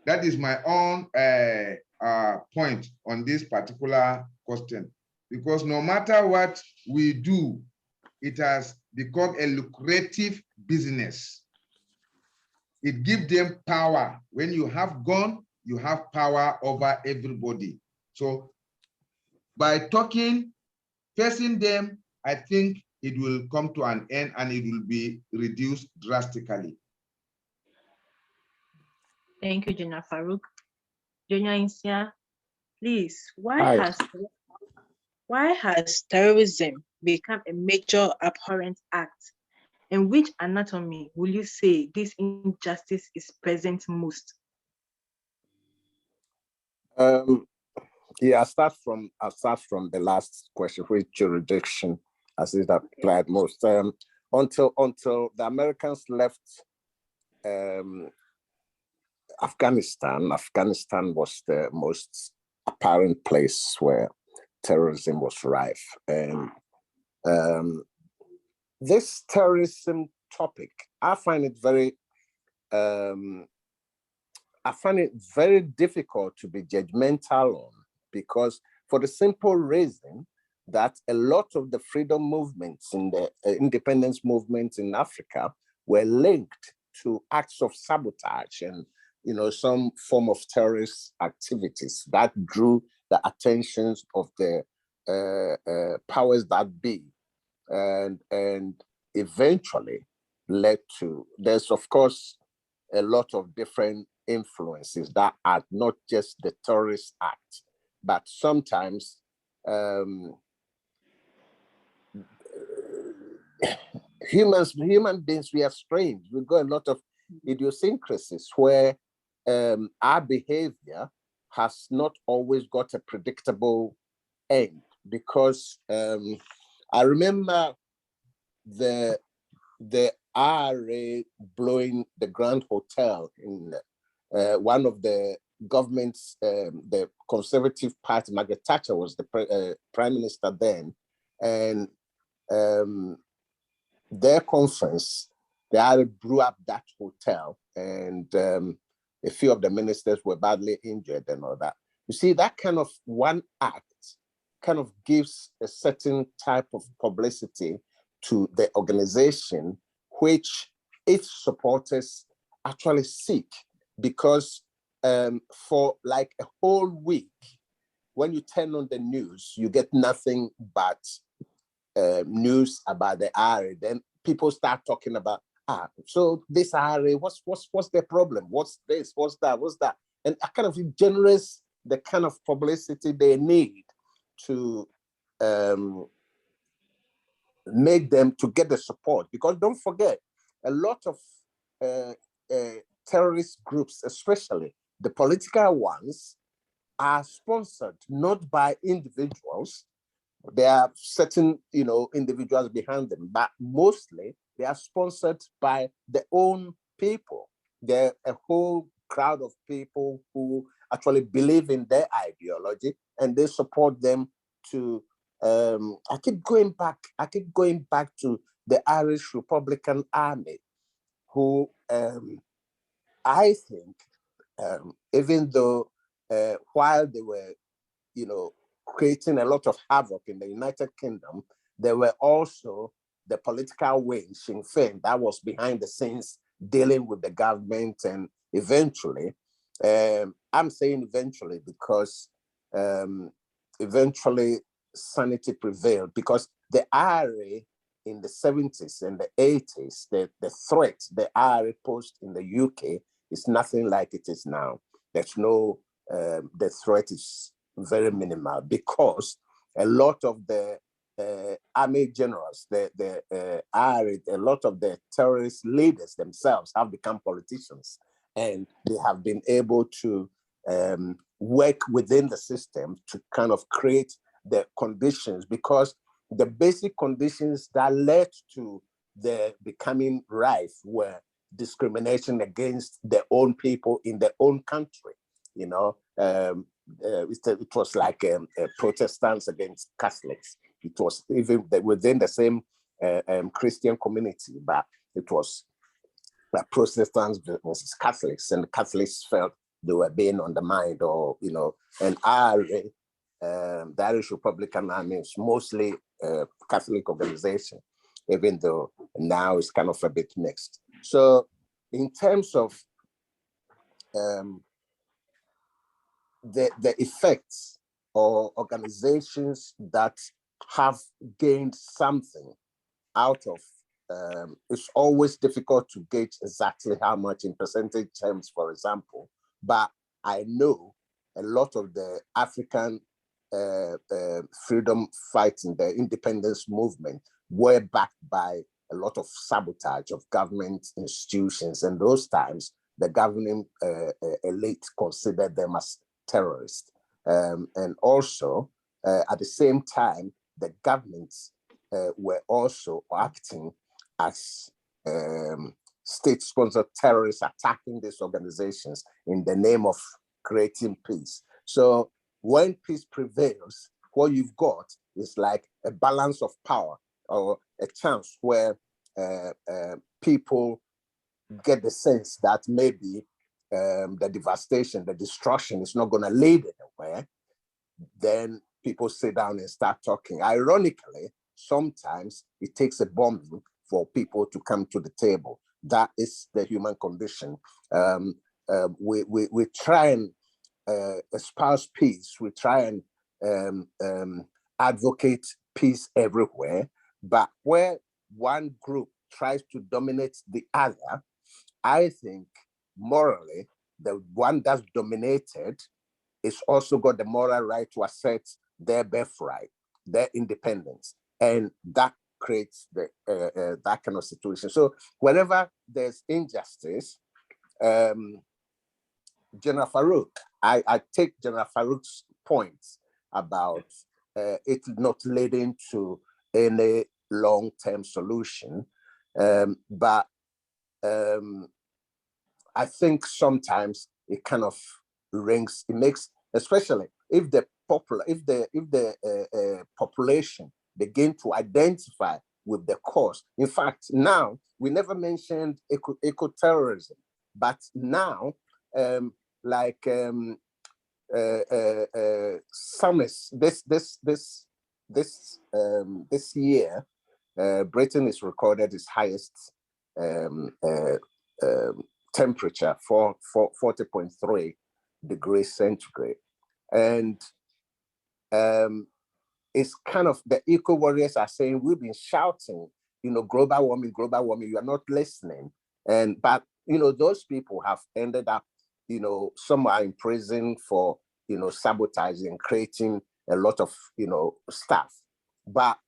S3: That is my own point on this particular question, because no matter what we do, it has become a lucrative business. It gives them power. When you have gun, you have power over everybody. So by talking, facing them, I think it will come to an end and it will be reduced drastically.
S1: Thank you, General Faruk. General Nsiah, please,
S2: Hi.
S1: why has terrorism become a major abhorrent act? In which anatomy will you say this injustice is present most?
S2: Yeah, I'll start from the last question, which jurisdiction as it applied most. Until the Americans left Afghanistan was the most apparent place where terrorism was rife. And this terrorism topic, I find it very difficult to be judgmental on, because for the simple reason that a lot of the freedom movements in the independence movements in Africa were linked to acts of sabotage and some form of terrorist activities that drew the attentions of the powers that be, and eventually led to, there's of course a lot of different influences that are not just the terrorist act, but sometimes human beings, we are strange. We've got a lot of idiosyncrasies where our behavior has not always got a predictable end, because I remember the IRA blowing the Grand Hotel in one of the governments, the Conservative Party. Margaret Thatcher was the prime minister then, and their conference, the IRA blew up that hotel, and a few of the ministers were badly injured and all that. You see, that kind of one act kind of gives a certain type of publicity to the organization, which its supporters actually seek, because for like a whole week, when you turn on the news, you get nothing but news about the IRA. Then people start talking about, so this IRA, what's the problem? What's this? What's that? And it kind of generates the kind of publicity they need to make them to get the support. Because don't forget, a lot of terrorist groups, especially the political ones, are sponsored not by individuals. There are certain, individuals behind them, but mostly they are sponsored by their own people. There are a whole crowd of people who actually believe in their ideology, and they support them to, I keep going back to the Irish Republican Army, who I think, even though while they were, creating a lot of havoc in the United Kingdom, there were also the political wing, Sinn Féin, that was behind the scenes dealing with the government. And eventually, I'm saying eventually because eventually sanity prevailed, because the IRA in the 70s and the 80s, the threat the IRA posed in the UK is nothing like it is now. There's no, the threat is very minimal, because a lot of the army generals, the IRA, a lot of the terrorist leaders themselves have become politicians, and they have been able to work within the system to kind of create the conditions, because the basic conditions that led to the becoming rife were discrimination against their own people in their own country. It was like Protestants against Catholics. It was even within the same Christian community, but it was Protestants versus Catholics, and the Catholics felt they were being undermined, or and IRA, the Irish Republican Army, is mostly a Catholic organization, even though now it's kind of a bit mixed. So in terms of the effects or organizations that have gained something out of, it's always difficult to gauge exactly how much in percentage terms, for example, but I know a lot of the African freedom fighting, the independence movement, were backed by a lot of sabotage of government institutions. And those times, the governing elite considered them as terrorists. And also, at the same time, the governments were also acting as state-sponsored terrorists, attacking these organizations in the name of creating peace. So when peace prevails, what you've got is like a balance of power, or a chance where people get the sense that maybe the devastation, the destruction is not going to lead anywhere. Then people sit down and start talking. Ironically, sometimes it takes a bombing for people to come to the table. That is the human condition. We try and espouse peace. We try and advocate peace everywhere. But where one group tries to dominate the other, I think morally, the one that's dominated is also got the moral right to assert their birthright, their independence. And that creates the that kind of situation. So whenever there's injustice, General Faruk, I take General Faruk's points about it not leading to any long-term solution. But I think sometimes it kind of rings, it makes, especially if the population begin to identify with the cause. In fact, now we never mentioned eco-terrorism, but now summits this year, Britain is recorded its highest temperature for 40.3 degrees centigrade. And it's kind of, the eco warriors are saying, we've been shouting, global warming, you are not listening. But those people have ended up, some are in prison for, sabotaging, creating a lot of, stuff. But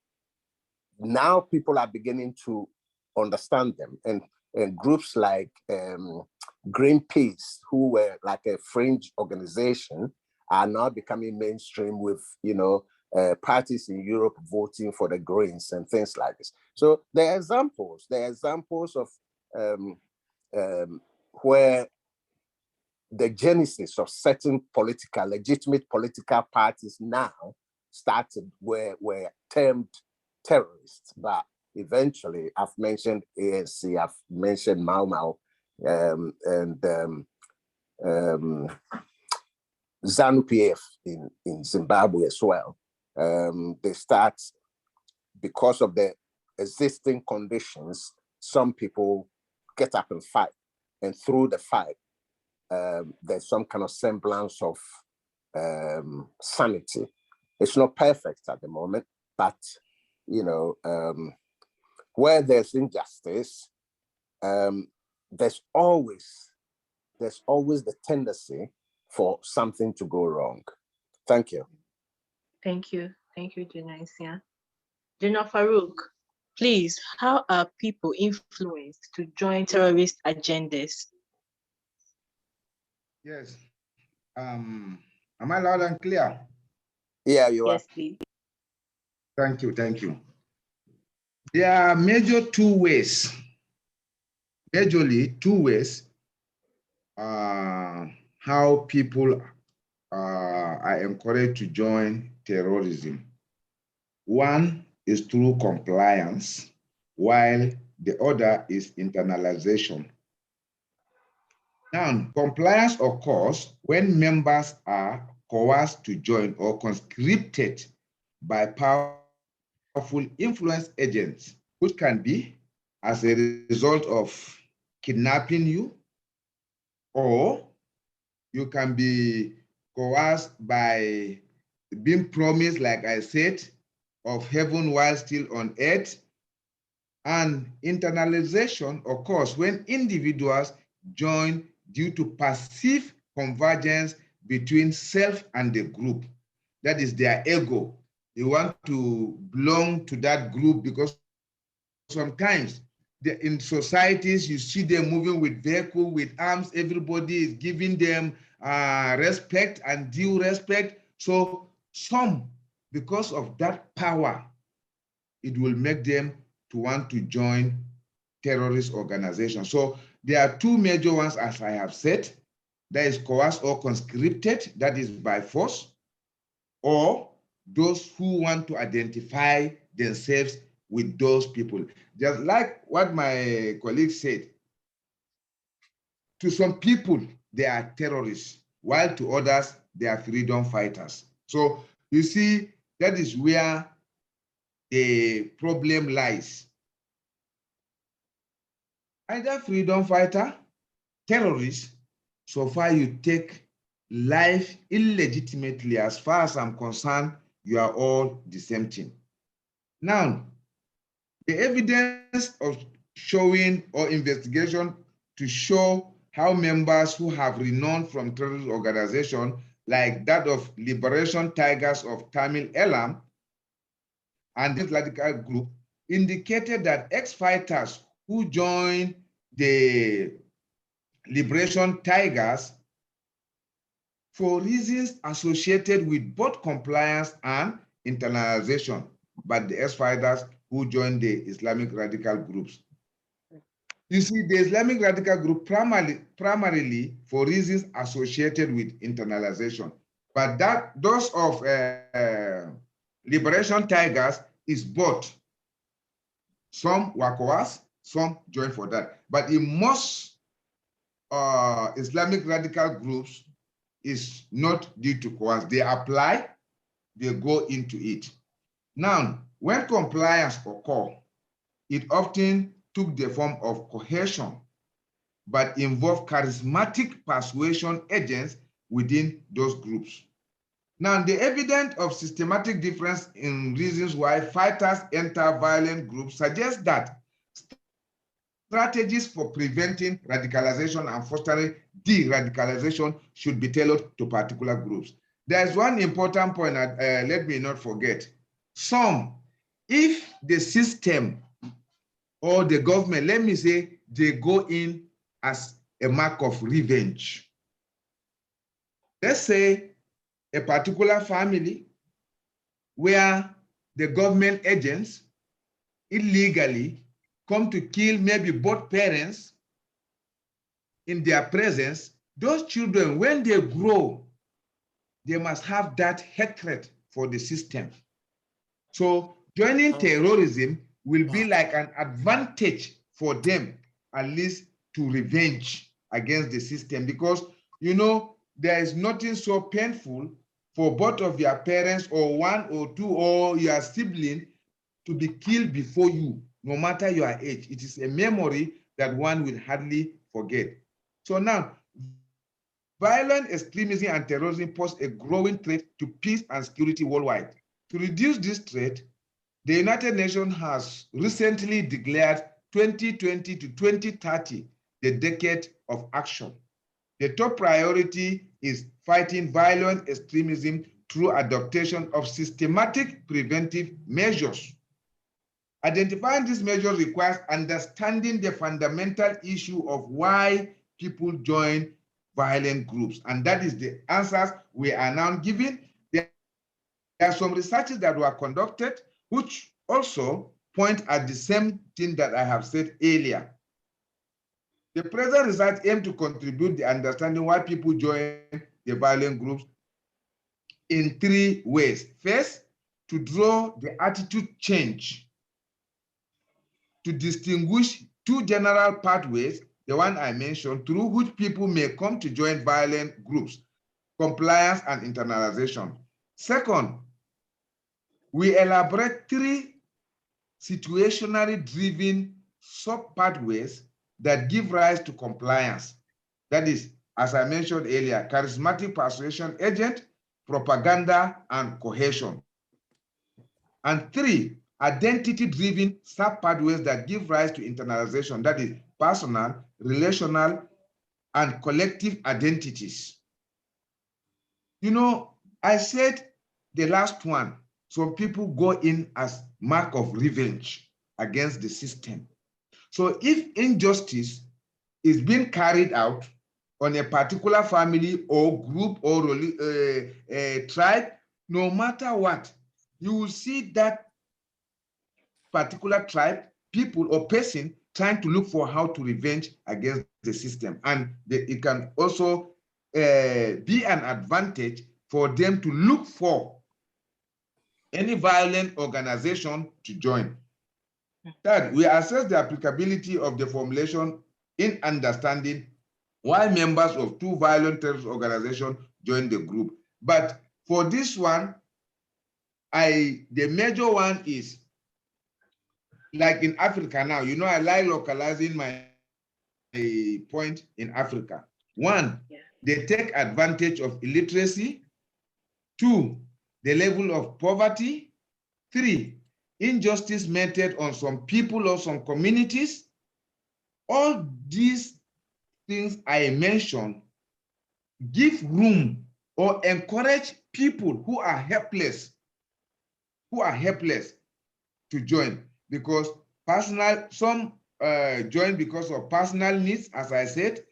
S2: now people are beginning to understand them. And groups like Greenpeace, who were like a fringe organization, are now becoming mainstream with, parties in Europe voting for the Greens and things like this. So there are examples of where the genesis of certain legitimate political parties now started were termed terrorists, but eventually I've mentioned ANC, I've mentioned Mau Mau, and ZANU-PF in Zimbabwe as well. They start, because of the existing conditions, some people get up and fight, and through the fight, there's some kind of semblance of sanity. It's not perfect at the moment, but you know, where there's injustice, there's always the tendency for something to go wrong. Thank you.
S1: Thank you, General Nsiah. General Faruk, please, how are people influenced to join terrorist agendas?
S3: Yes. Am I loud and clear?
S2: Yeah, you are.
S1: Yes, please.
S3: Thank you. There are majorly two ways how people are encouraged to join terrorism. One is through compliance, while the other is internalization. Now, compliance occurs when members are coerced to join or conscripted by powerful influence agents, which can be as a result of kidnapping you, or you can be coerced by being promised, like I said, of heaven while still on earth. And internalization occurs when individuals join due to perceived convergence between self and the group. That is their ego. They want to belong to that group, because sometimes in societies, you see them moving with vehicles, with arms. Everybody is giving them respect and due respect. So some, because of that power, it will make them to want to join terrorist organizations. So there are two major ones, as I have said. That is coerced or conscripted, that is by force, or those who want to identify themselves with those people. Just like what my colleague said, to some people, they are terrorists, while to others, they are freedom fighters. So you see, that is where the problem lies. Either freedom fighter, terrorist, so far you take life illegitimately. As far as I'm concerned, you are all the same thing. Now, the evidence of showing or investigation to show how members who have renowned from terrorist organizations, like that of Liberation Tigers of Tamil Elam and this radical group, indicated that ex-fighters who joined the Liberation Tigers for reasons associated with both compliance and internalization, but the ex-fighters who joined the Islamic radical groups. You see, the Islamic radical group primarily for reasons associated with internalization, but those of Liberation Tigers is both. Some were coerced, some joined for that. But in most Islamic radical groups, is not due to coerce. They apply, they go into it. Now, when compliance occurs, it often took the form of coercion, but involved charismatic persuasion agents within those groups. Now, the evidence of systematic difference in reasons why fighters enter violent groups suggests that strategies for preventing radicalization and fostering de-radicalization should be tailored to particular groups. There's one important point that let me not forget. If the system or the government, let me say, they go in as a mark of revenge. Let's say a particular family where the government agents illegally come to kill maybe both parents in their presence, those children, when they grow, they must have that hatred for the system. So joining terrorism will be like an advantage for them, at least to revenge against the system, because you know there is nothing so painful for both of your parents or one or two or your sibling to be killed before you, no matter your age. It is a memory that one will hardly forget. So now, violent extremism and terrorism pose a growing threat to peace and security worldwide. To reduce this threat, the United Nations has recently declared 2020 to 2030 the decade of action. The top priority is fighting violent extremism through adoption of systematic preventive measures. Identifying these measures requires understanding the fundamental issue of why people join violent groups. And that is the answers we are now giving. There are some researches that were conducted which also point at the same thing that I have said earlier. The present research aims to contribute the understanding why people join the violent groups in three ways. First, to draw the attitude change, to distinguish two general pathways, the one I mentioned, through which people may come to join violent groups: compliance and internalization. Second, we elaborate three situationally driven sub-pathways that give rise to compliance. That is, as I mentioned earlier, charismatic persuasion agent, propaganda, and cohesion. And three, identity-driven sub-pathways that give rise to internalization, that is, personal, relational, and collective identities. You know, I said the last one, some people go in as mark of revenge against the system. So if injustice is being carried out on a particular family or group or tribe, no matter what, you will see that particular tribe, people, or person trying to look for how to revenge against the system. And it can also be an advantage for them to look for any violent organization to join. Third, we assess the applicability of the formulation in understanding why members of two violent terrorist organizations join the group. But for this one, the major one is, like in Africa now, you know, I like localizing my point in Africa. One, they take advantage of illiteracy. Two, the level of poverty. Three, injustice meted on some people or some communities. All these things I mentioned give room or encourage people who are helpless to join, because some join because of personal needs, as I said,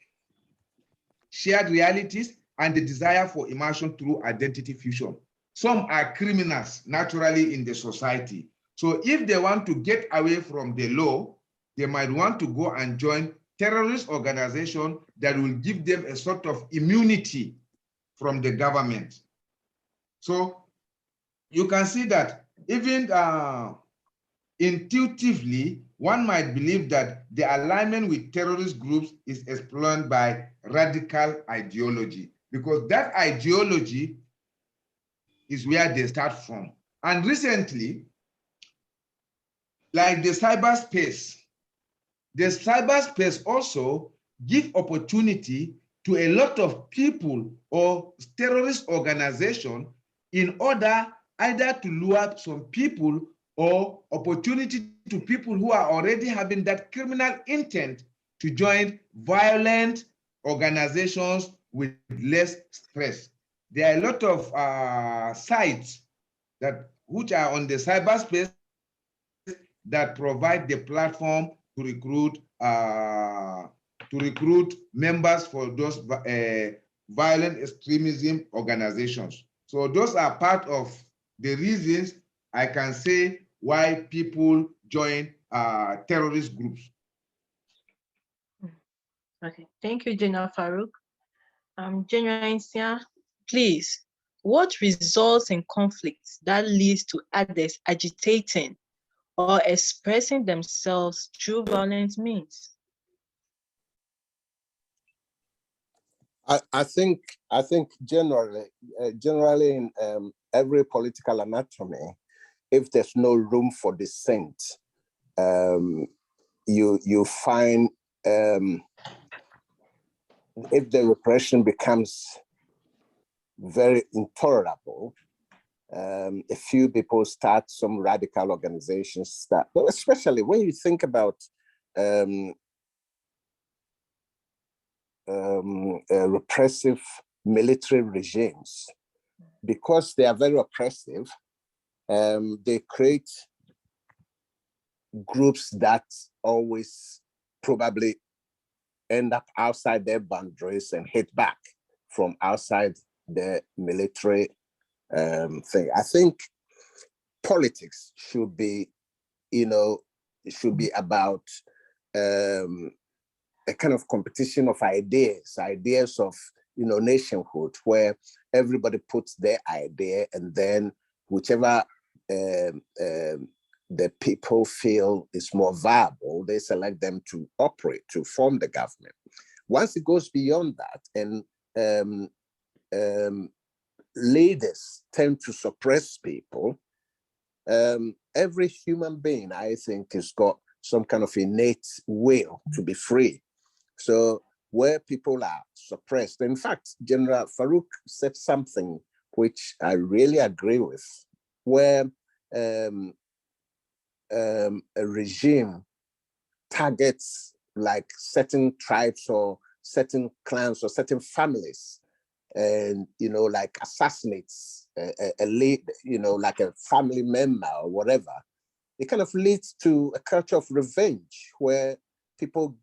S3: shared realities, and the desire for immersion through identity fusion. Some are criminals naturally in the society. So if they want to get away from the law, they might want to go and join terrorist organization that will give them a sort of immunity from the government. So you can see that even intuitively, one might believe that the alignment with terrorist groups is explained by radical ideology, because that ideology is where they start from. And recently, like the cyberspace also give opportunity to a lot of people or terrorist organizations in order either to lure some people or opportunity to people who are already having that criminal intent to join violent organizations with less stress. There are a lot of sites which are on the cyberspace that provide the platform to recruit members for those violent extremism organizations. So those are part of the reasons I can say why people join terrorist groups.
S1: Okay, thank you, General Faruk. General Nsiah, please, what results in conflicts that leads to others agitating or expressing themselves through violent means?
S2: I think generally in every political anatomy, if there's no room for dissent, you find if the repression becomes very intolerable, a few people start some radical organizations start, but especially when you think about repressive military regimes, because they are very oppressive, they create groups that always probably end up outside their boundaries and hit back from outside the military thing. I think politics should be, it should be about a kind of competition of ideas of, nationhood, where everybody puts their idea, and then whichever the people feel is more viable, they select them to operate, to form the government. Once it goes beyond that, and leaders tend to suppress people, every human being, I think, has got some kind of innate will to be free. So where people are suppressed, in fact, General Faruk said something which I really agree with, where a regime targets like certain tribes or certain clans or certain families, and like assassinates a lead, like a family member or whatever, it kind of leads to a culture of revenge where people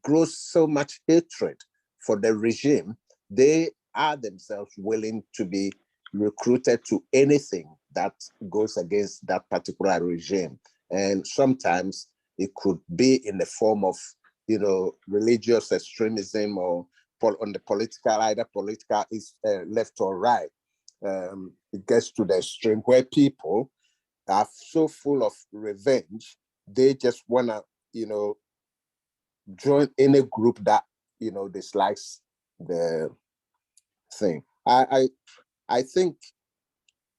S2: grow so much hatred for the regime, they are themselves willing to be recruited to anything that goes against that particular regime. And sometimes it could be in the form of, religious extremism, or on the political, either political is left or right. It gets to the extreme where people are so full of revenge, they just want to, join any group that, dislikes the thing. I think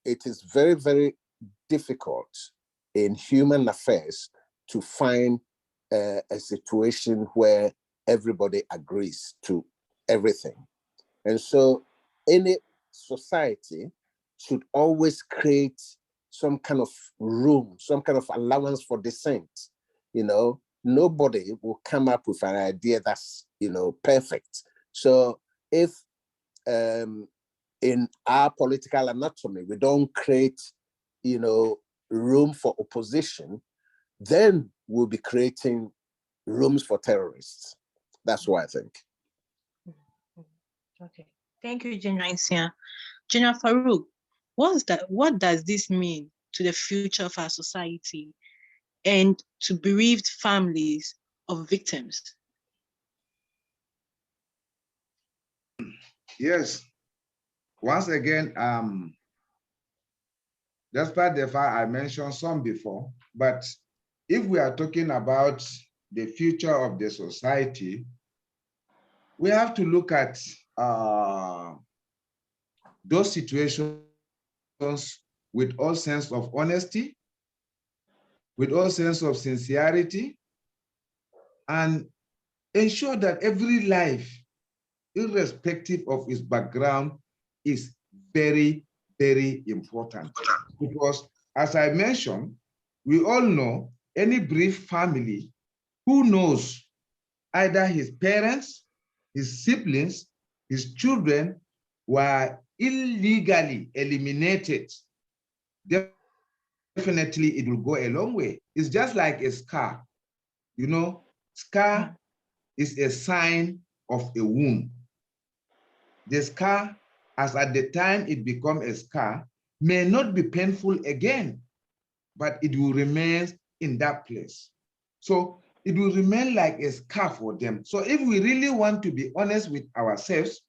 S2: it is very, very difficult in human affairs to find a situation where everybody agrees to everything. And so any society should always create some kind of room, some kind of allowance for dissent. Nobody will come up with an idea that's, perfect. So if in our political anatomy, we don't create, room for opposition, then we'll be creating rooms for terrorists. That's what I think.
S1: Okay. Thank you, General Nsiah. General Faruk, what does this mean to the future of our society and to bereaved families of victims?
S3: Yes. Once again, despite the fact I mentioned some before, but if we are talking about the future of the society, we have to look at those situations with all sense of honesty, with all sense of sincerity, and ensure that every life, irrespective of its background, is very, very important. Because as I mentioned, we all know any bereaved family who knows either his parents, his siblings, his children were illegally eliminated, definitely it will go a long way. It's just like a scar. Scar is a sign of a wound. The scar, as at the time it becomes a scar, may not be painful again, but it will remain in that place. So it will remain like a scar for them. So if we really want to be honest with ourselves,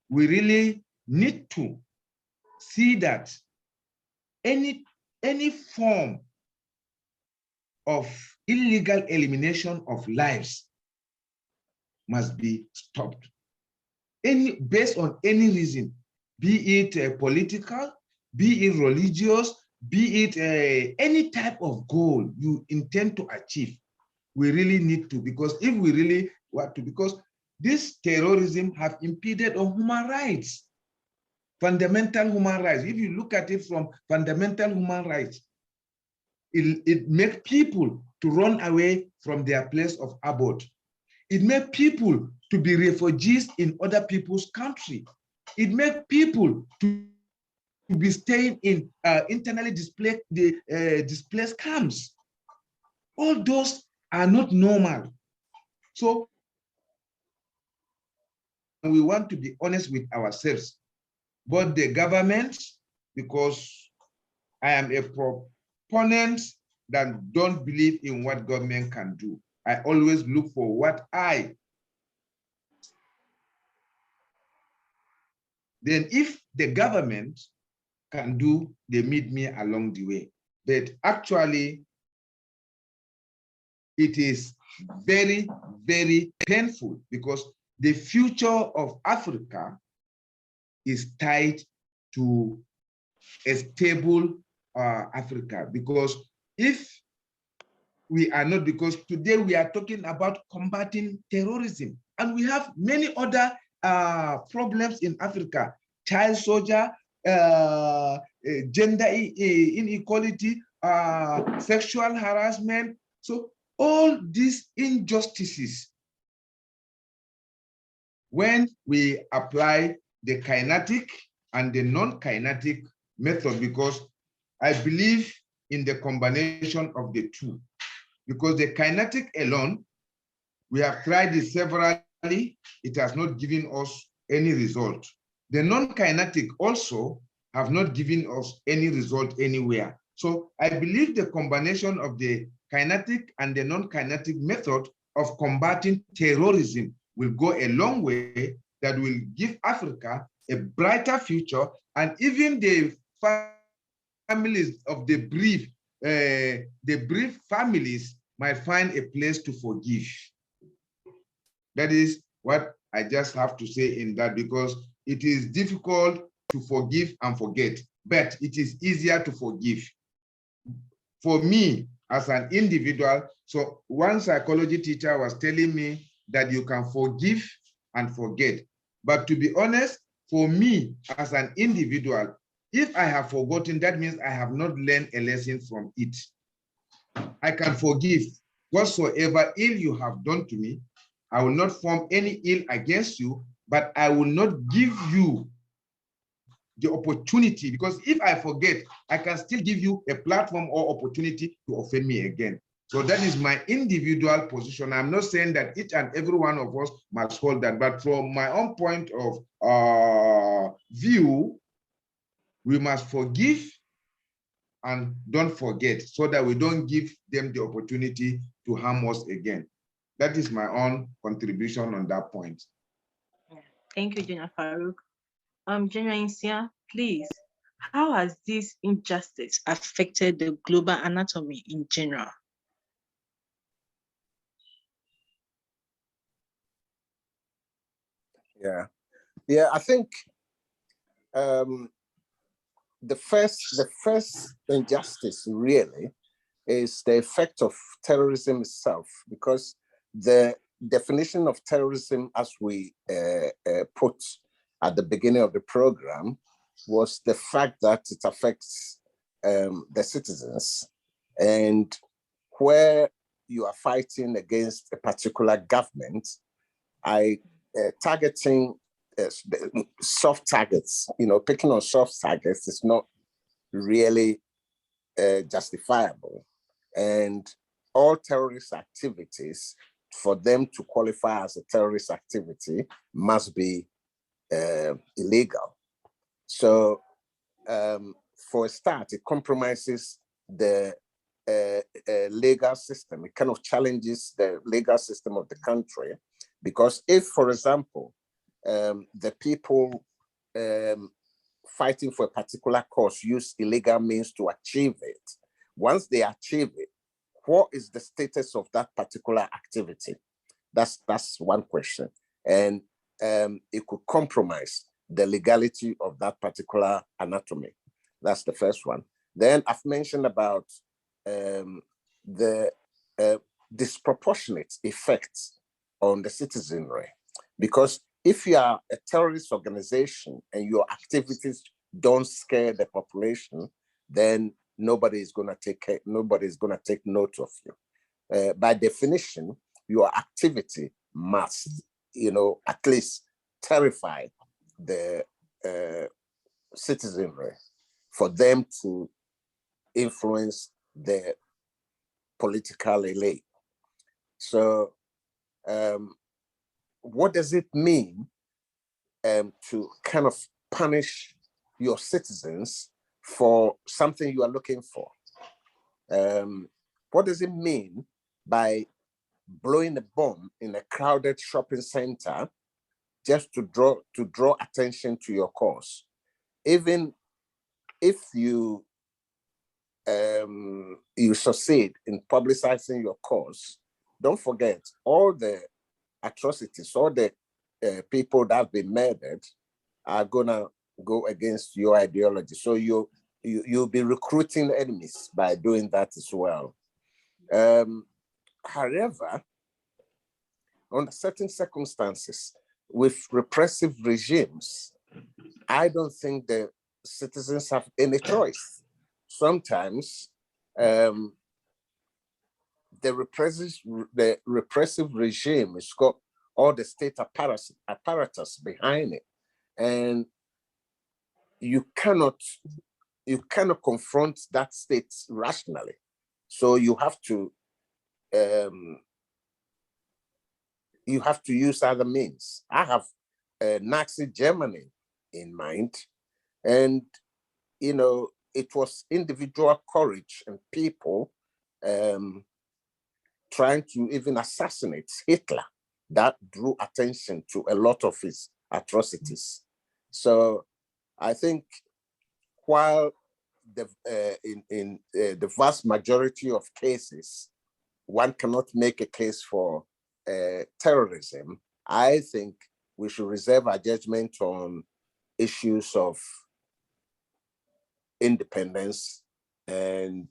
S3: we really need to see that any form of illegal elimination of lives must be stopped. Based on any reason, be it political, be it religious, be it any type of goal you intend to achieve, we really need to, because if we really want to, because this terrorism have impeded on human rights, fundamental human rights. If you look at it from fundamental human rights, it makes people to run away from their place of abode. It makes people to be refugees in other people's country. It makes people to be staying in internally displaced camps. All those are not normal. So we want to be honest with ourselves, but the government, because I am a proponent that don't believe in what government can do. I always look for what then if the government can do, they meet me along the way. But actually, it is very, very painful because the future of Africa is tied to a stable Africa. Because if we are not, because today we are talking about combating terrorism, and we have many other problems in Africa: child soldier, gender inequality, sexual harassment. So all these injustices, when we apply the kinetic and the non-kinetic method, because I believe in the combination of the two, because the kinetic alone, we have tried it severally, it has not given us any result. The non-kinetic also have not given us any result anywhere. So I believe the combination of the kinetic and the non-kinetic method of combating terrorism will go a long way, that will give Africa a brighter future, and even the families of the bereaved families might find a place to forgive. That is what I just have to say in that, because it is difficult to forgive and forget, but it is easier to forgive. For me, as an individual, so one psychology teacher was telling me that you can forgive and forget. But to be honest, for me as an individual, if I have forgotten, that means I have not learned a lesson from it. I can forgive whatsoever ill you have done to me. I will not form any ill against you, but I will not give you the opportunity, because if I forget, I can still give you a platform or opportunity to offend me again. So that is my individual position. I'm not saying that each and every one of us must hold that, but from my own point of view, we must forgive and don't forget, so that we don't give them the opportunity to harm us again. That is my own contribution on that point.
S1: Thank you, General Faruk. General Nsiah, please, how has this injustice affected the global anatomy in general?
S2: Yeah, I think the first injustice really is the effect of terrorism itself, because the definition of terrorism, as we put at the beginning of the program, was the fact that it affects the citizens, and where you are fighting against a particular government, targeting soft targets, picking on soft targets is not really justifiable. And all terrorist activities, for them to qualify as a terrorist activity, must be illegal. So for a start, it compromises the legal system. It kind of challenges the legal system of the country, because if, for example, the people fighting for a particular cause use illegal means to achieve it, once they achieve it, what is the status of that particular activity? That's one question. And it could compromise the legality of that particular anatomy. That's the first one. Then I've mentioned about the disproportionate effects on the citizenry. Because if you are a terrorist organization and your activities don't scare the population, then nobody's going to take note of you. By definition, your activity must, at least terrify the citizenry for them to influence the political elite. So what does it mean to kind of punish your citizens for something you are looking for? What does it mean by blowing a bomb in a crowded shopping center just to draw attention to your cause? Even if you succeed in publicizing your cause, don't forget all the atrocities, all the people that have been murdered are gonna go against your ideology. So you'll be recruiting enemies by doing that as well. However, under certain circumstances, with repressive regimes, I don't think the citizens have any choice. Sometimes the repressive regime has got all the state apparatus behind it, and you cannot confront that state rationally. So you have to use other means. I have Nazi Germany in mind, and it was individual courage and people trying to even assassinate Hitler that drew attention to a lot of his atrocities. So I think while in the vast majority of cases, one cannot make a case for terrorism, I think we should reserve our judgment on issues of independence and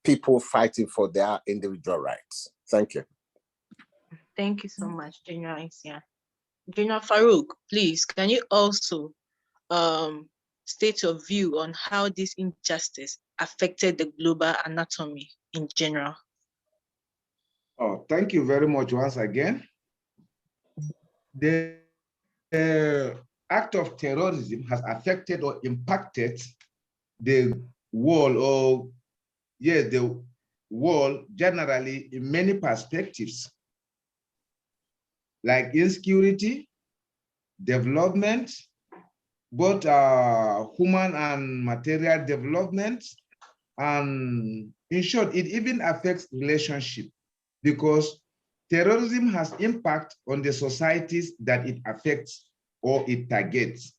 S2: people fighting for their individual rights. Thank you.
S1: Thank you so much, General Nsiah. General Faruk, please, can you also state your view on how this injustice affected the global anatomy in general?
S3: Oh, thank you very much once again. The act of terrorism has affected or impacted the world, the world generally in many perspectives, like insecurity, development, both human and material development, and in short, it even affects relationship, because terrorism has impact on the societies that it affects or it targets.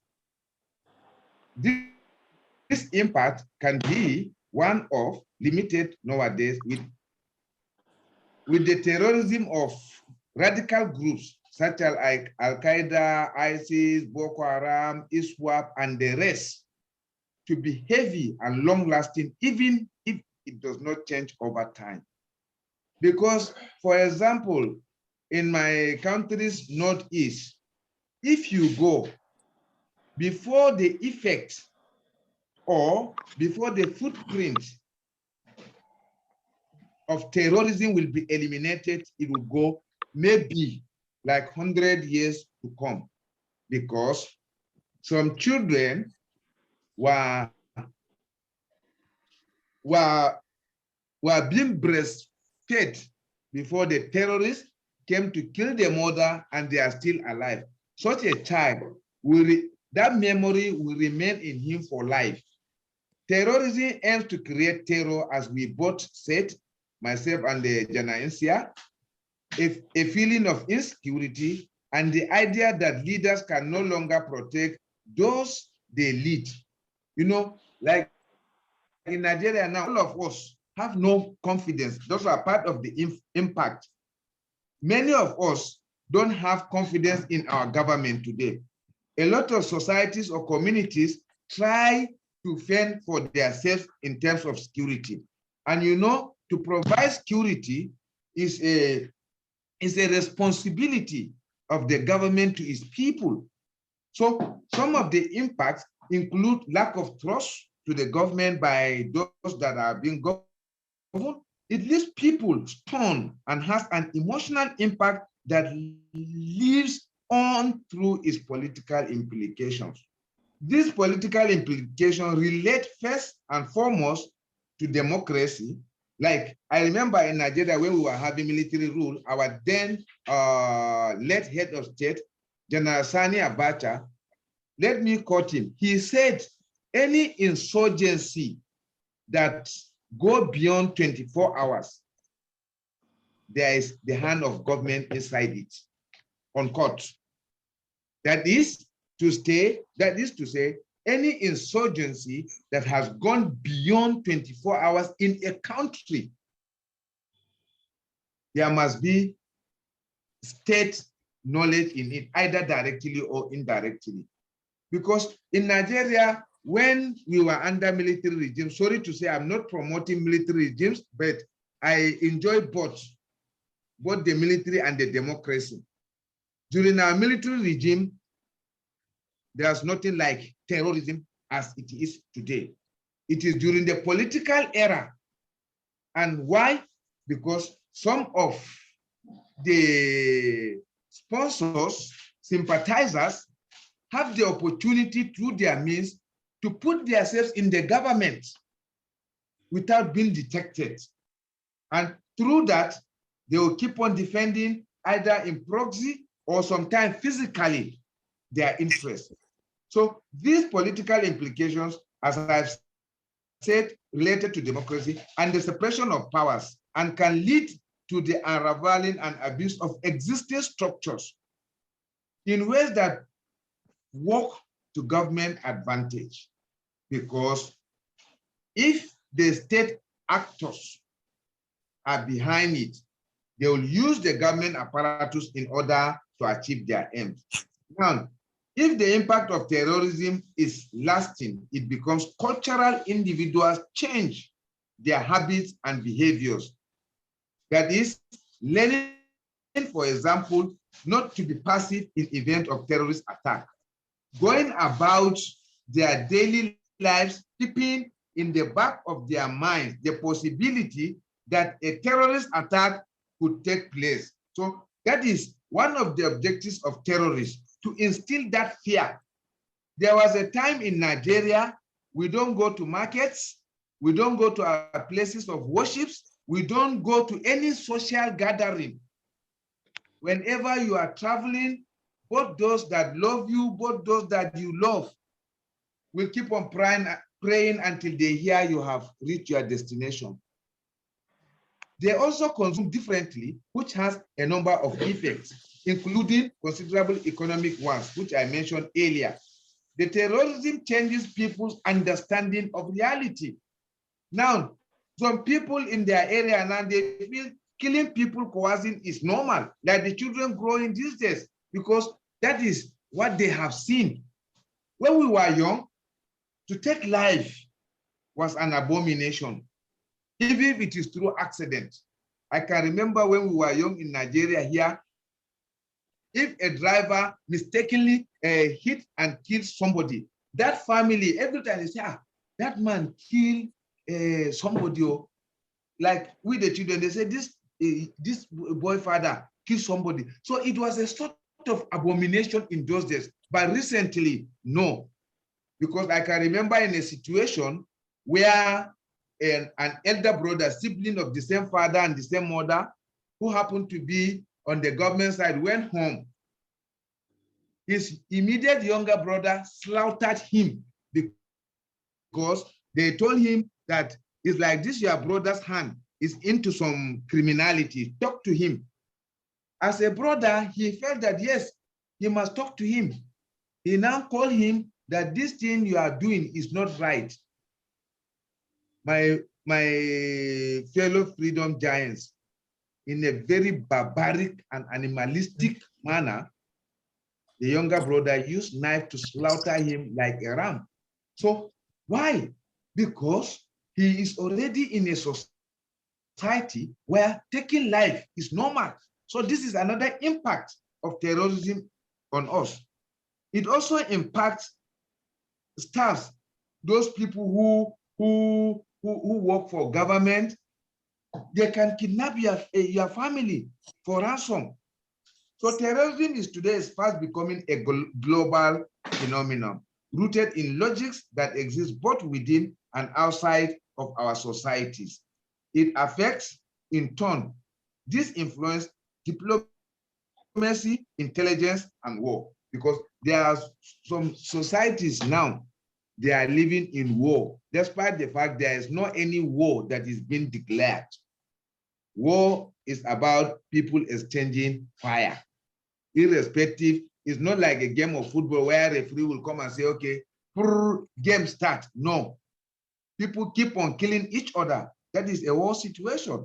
S3: This impact can be one of limited nowadays with the terrorism of radical groups such as like Al-Qaeda, ISIS, Boko Haram, ISWAP, and the rest to be heavy and long-lasting, even if it does not change over time. Because, for example, in my country's Northeast, if you go before the effect or before the footprint of terrorism will be eliminated, it will go maybe like 100 years to come, because some children were being breastfed before the terrorists came to kill their mother, and they are still alive. Such a child, that memory will remain in him for life. Terrorism aims to create terror, as we both said, myself and the General Nsiah, a feeling of insecurity, and the idea that leaders can no longer protect those they lead. You know, like in Nigeria now, all of us have no confidence. Those are part of the impact. Many of us don't have confidence in our government today. A lot of societies or communities try to fend for themselves in terms of security. And you know, to provide security is a responsibility of the government to its people. So some of the impacts include lack of trust to the government by those that are being governed. It leaves people stunned and has an emotional impact that lives on through its political implications. These political implications relate first and foremost to democracy. Like I remember in Nigeria when we were having military rule, our then late head of state, General Sani Abacha, let me quote him. He said, any insurgency that go beyond 24 hours, there is the hand of government inside it, unquote. That is to say, any insurgency that has gone beyond 24 hours in a country, there must be state knowledge in it, either directly or indirectly. Because in Nigeria, when we were under military regime, sorry to say, I'm not promoting military regimes, but I enjoy both the military and the democracy. During our military regime, there's nothing like terrorism as it is today. It is during the political era. And why? Because some of the sponsors, sympathizers, have the opportunity through their means to put themselves in the government without being detected. And through that, they will keep on defending either in proxy or sometimes physically their interests. So these political implications, as I've said, related to democracy and the separation of powers, and can lead to the unraveling and abuse of existing structures in ways that work to government advantage. Because if the state actors are behind it, they will use the government apparatus in order to achieve their aims. Now, if the impact of terrorism is lasting, it becomes cultural. Individuals change their habits and behaviors. That is, learning, for example, not to be passive in event of terrorist attack, going about their daily lives, keeping in the back of their minds the possibility that a terrorist attack could take place. So that is one of the objectives of terrorists, to instill that fear. There was a time in Nigeria, we don't go to markets, we don't go to our places of worship, we don't go to any social gathering. Whenever you are traveling, both those that love you, both those that you love, will keep on praying until they hear you have reached your destination. They also consume differently, which has a number of effects, including considerable economic ones, which I mentioned earlier. The terrorism changes people's understanding of reality. Now, some people in their area now, they feel killing people, coercing is normal, like the children growing these days, because that is what they have seen. When we were young, to take life was an abomination, even if it is through accident. I can remember when we were young in Nigeria here, if a driver mistakenly hit and killed somebody, that family, every time they say, that man killed somebody, like with the children, they say, this boy father killed somebody. So it was a sort of abomination in those days. But recently, no. Because I can remember in a situation where an elder brother, sibling of the same father and the same mother, who happened to be on the government side, went home. His immediate younger brother slaughtered him because They told him that it's like this, your brother's hand is into some criminality. Talk to him. As a brother, he felt that, yes, he must talk to him. He now called him that this thing you are doing is not right. My fellow freedom giants, in a very barbaric and animalistic manner, the younger brother used knife to slaughter him like a ram. So why? Because he is already in a society where taking life is normal. So this is another impact of terrorism on us. It also impacts staffs, those people who work for government. They can kidnap your family for ransom. So terrorism is today fast becoming a global phenomenon, rooted in logics that exist both within and outside of our societies. It affects, in turn, this influence diplomacy, intelligence, and war. Because there are some societies now, they are living in war, despite the fact there is not any war that is being declared. War is about people exchanging fire. Irrespective, it's not like a game of football where a referee will come and say, okay, game start. No. People keep on killing each other. That is a war situation.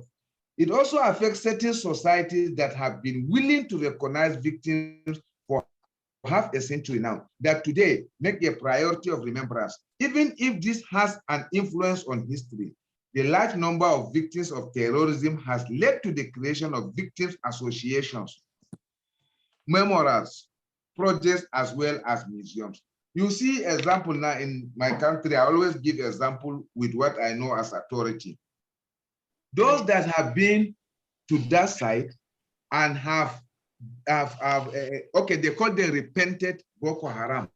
S3: It also affects certain societies that have been willing to recognize victims for half a century now, that today make a priority of remembrance. Even if this has an influence on history, the large number of victims of terrorism has led to the creation of victims associations, memorials, projects, as well as museums. You see example now in my country, I always give example with what I know as authority. Those that have been to that side and have okay, they call them repented Boko Haram.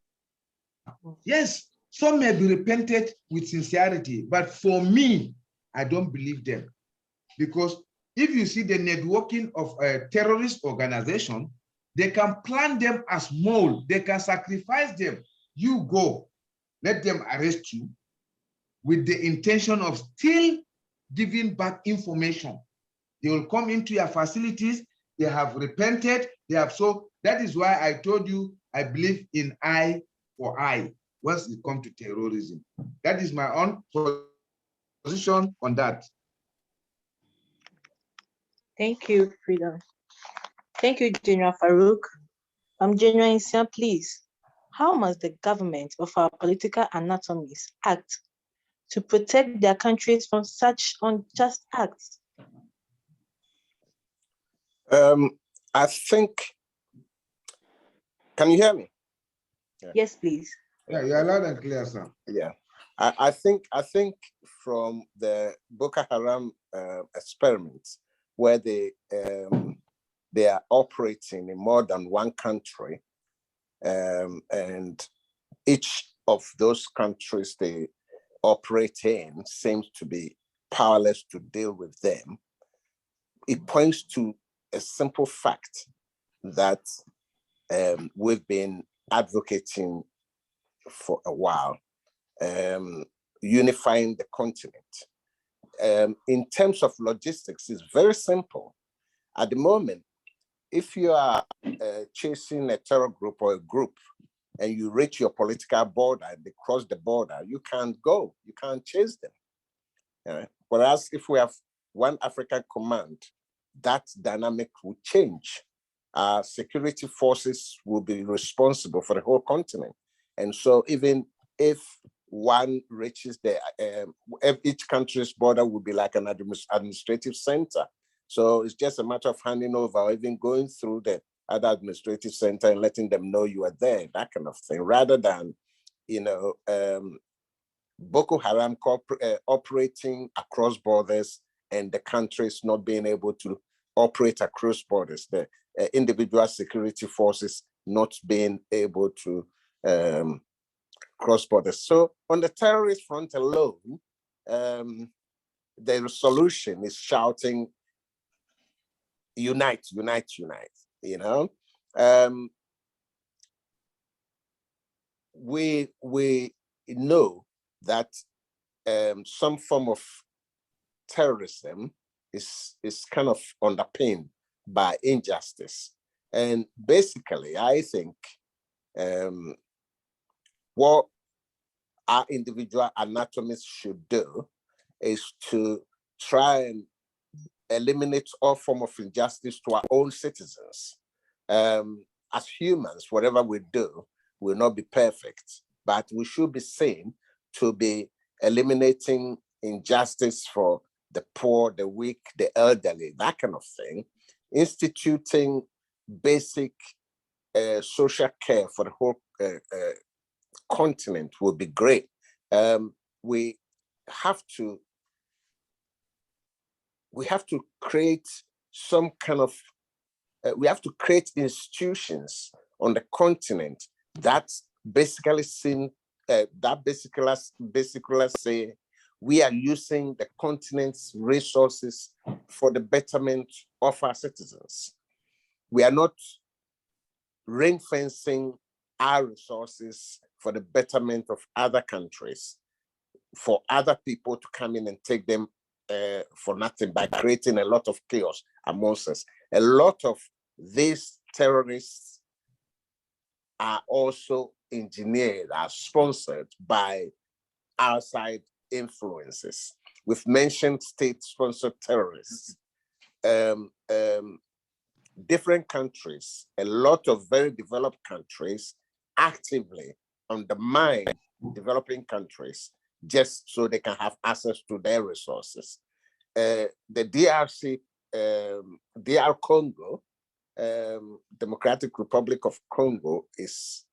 S3: Yes, some may be repented with sincerity, but for me, I don't believe them. Because if you see the networking of a terrorist organization, they can plan them as mole, they can sacrifice them. You go, let them arrest you with the intention of still giving back information. They will come into your facilities, they have repented, they have, so that is why I told you, I believe in eye for eye once it comes to terrorism. That is my own position on that.
S1: Thank you, Freedom. Thank you, General Faruk. General Nsiah, please. How must the government of our political anatomies act to protect their countries from such unjust acts?
S2: I think, can you hear me?
S1: Yeah. Yes, please.
S3: Yeah, you're loud and clear, sir.
S2: Yeah, I think from the Boko Haram experiments, where they are operating in more than one country, and each of those countries they operate in seems to be powerless to deal with them. It points to a simple fact that we've been advocating for a while, unifying the continent. In terms of logistics, it's very simple. At the moment, if you are chasing a terror group or a group and you reach your political border, they cross the border, you can't go, you can't chase them. Whereas if we have one African command, that dynamic will change. Security forces will be responsible for the whole continent. And so even if one reaches each country's border will be like an administrative center. So it's just a matter of handing over or even going through the other administrative center and letting them know you are there, that kind of thing, rather than, Boko Haram operating across borders and the countries not being able to operate across borders, the individual security forces not being able to cross borders. So on the terrorist front alone, the solution is shouting, unite, unite, unite, we know that some form of terrorism is kind of underpinned by injustice. And basically, I think what our individual anatomists should do is to try and eliminate all form of injustice to our own citizens. As humans, whatever we do will not be perfect, but we should be seen to be eliminating injustice for the poor, the weak, the elderly, that kind of thing, instituting basic social care for the whole continent would be great. We have to create some kind of we have to create institutions on the continent that basically say we are using the continent's resources for the betterment of our citizens. We are not ring fencing our resources for the betterment of other countries, for other people to come in and take them for nothing by creating a lot of chaos amongst us. A lot of these terrorists are also engineered, are sponsored by outside influences. We've mentioned state-sponsored terrorists. Different countries, a lot of very developed countries actively undermine developing countries just so they can have access to their resources. The DRC, DR Congo, Democratic Republic of Congo is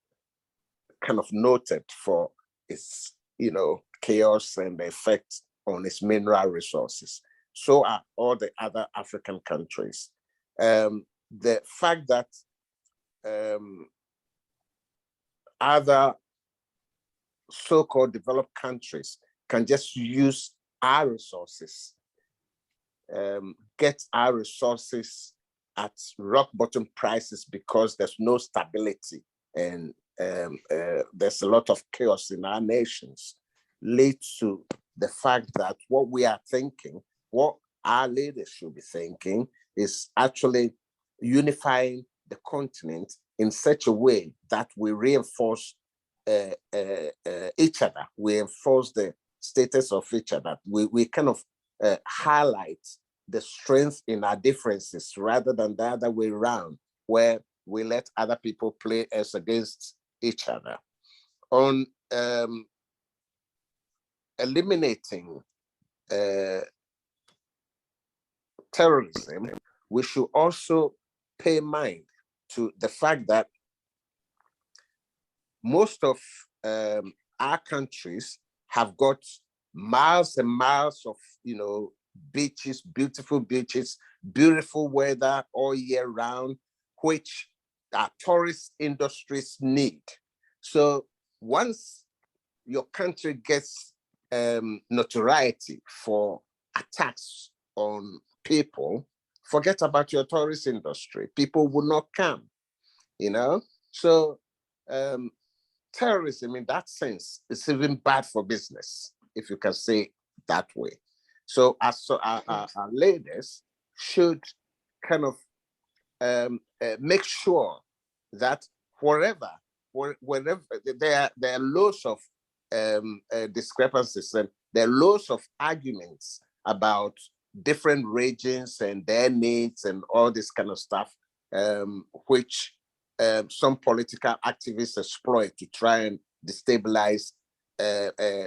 S2: kind of noted for its, chaos and the effect on its mineral resources. So are all the other African countries. The fact that other so-called developed countries can just use our resources, get our resources at rock bottom prices because there's no stability and there's a lot of chaos in our nations, leads to the fact that what we are thinking, what our leaders should be thinking, is actually unifying the continent in such a way that we reinforce each other, we enforce the status of each other. We kind of highlight the strength in our differences rather than the other way around, where we let other people play us against each other. On eliminating terrorism, we should also pay mind to the fact that most of our countries have got miles and miles of, beaches, beautiful weather all year round, which our tourist industries need. So once your country gets notoriety for attacks on people, forget about your tourist industry. People will not come, So terrorism in that sense is even bad for business, if you can say it that way. So our leaders should kind of make sure that wherever there are loads of discrepancies and there are loads of arguments about different regions and their needs and all this kind of stuff, which some political activists exploit to try and destabilize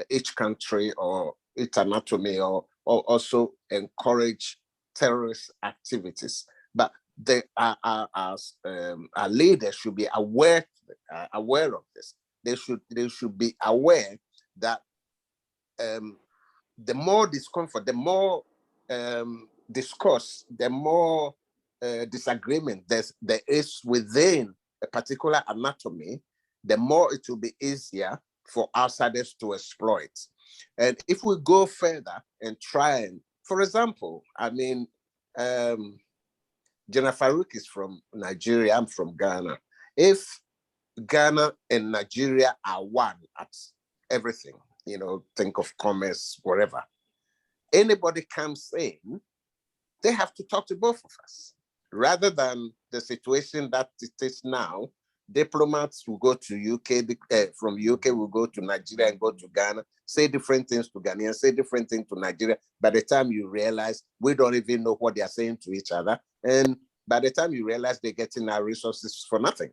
S2: each country or its anatomy, or also encourage terrorist activities. But our leaders should be aware of this. They should be aware that the more discomfort, the more discourse, the more disagreement there is within a particular anatomy, the more it will be easier for outsiders to exploit. And if we go further and try and, for example, General Faruk is from Nigeria, I'm from Ghana. If Ghana and Nigeria are one at everything, think of commerce, whatever. Anybody comes in, they have to talk to both of us. Rather than the situation that it is now, diplomats will go to UK, from UK will go to Nigeria and go to Ghana, say different things to Ghanaians, say different things to Nigeria. By the time you realize, we don't even know what they are saying to each other. And by the time you realize they're getting our resources for nothing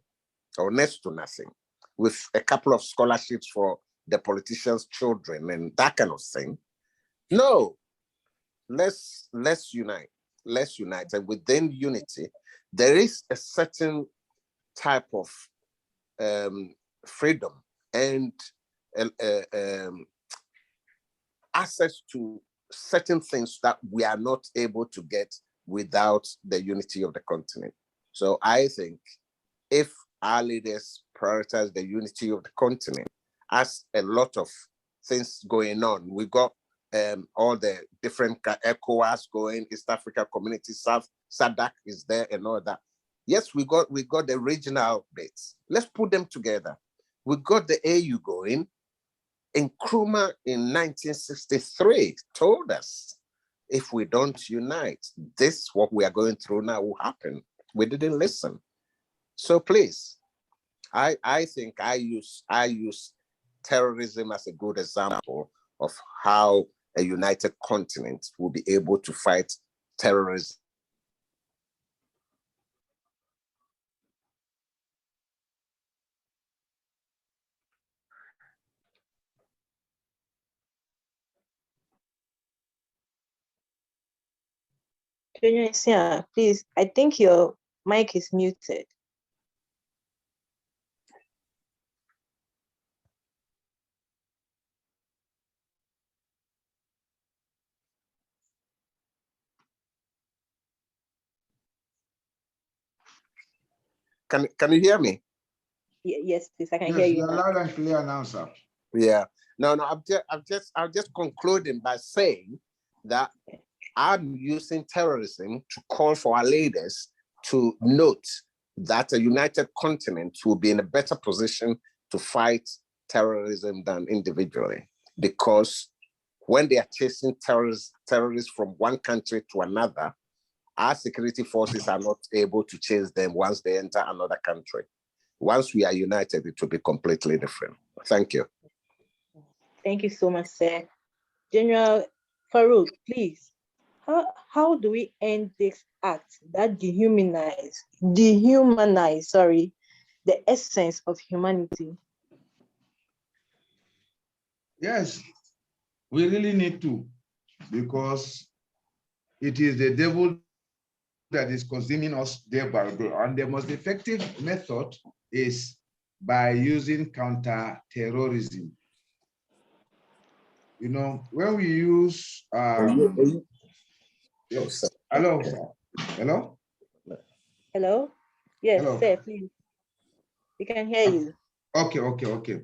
S2: or next to nothing, with a couple of scholarships for the politicians' children and that kind of thing. No, let's unite. Let's unite. And within unity, there is a certain type of freedom and access to certain things that we are not able to get without the unity of the continent. So I think if our leaders prioritize the unity of the continent, as a lot of things going on, we got all the different ECOWAS going, East Africa Community, South SADC is there and all that. Yes, we got the regional bits. Let's put them together. We got the AU going. Nkrumah in 1963 told us, if we don't unite, this what we are going through now will happen. We didn't listen. So please, I think I use terrorism as a good example of how a united continent will be able to fight terrorism.
S1: General Nsiah, please, I think your mic is muted.
S2: Can you hear me?
S1: Yes, please, I can
S3: Yes,
S1: hear you
S3: you're
S1: now.
S3: loud and clear now, sir.
S2: Yeah. No, I'm just concluding by saying that I'm using terrorism to call for our leaders to note that a united continent will be in a better position to fight terrorism than individually. Because when they are chasing terrorists from one country to another, our security forces are not able to chase them once they enter another country. Once we are united, it will be completely different. Thank you.
S1: Thank you so much, sir. General Faruk, please, how do we end this act that dehumanize, the essence of humanity?
S3: Yes, we really need to, because it is the devil that is consuming us day by day. And the most effective method is by using counter-terrorism. When we use yes. Hello?
S1: Hello? Yes,
S3: Hello.
S1: sir, please. We can hear you.
S3: Okay.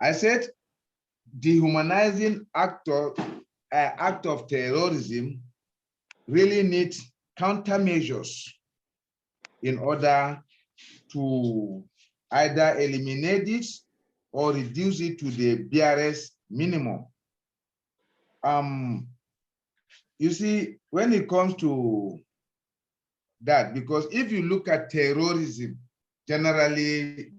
S3: I said dehumanizing act of terrorism really needs countermeasures in order to either eliminate it or reduce it to the barest minimum. You see, when it comes to that, because if you look at terrorism, generally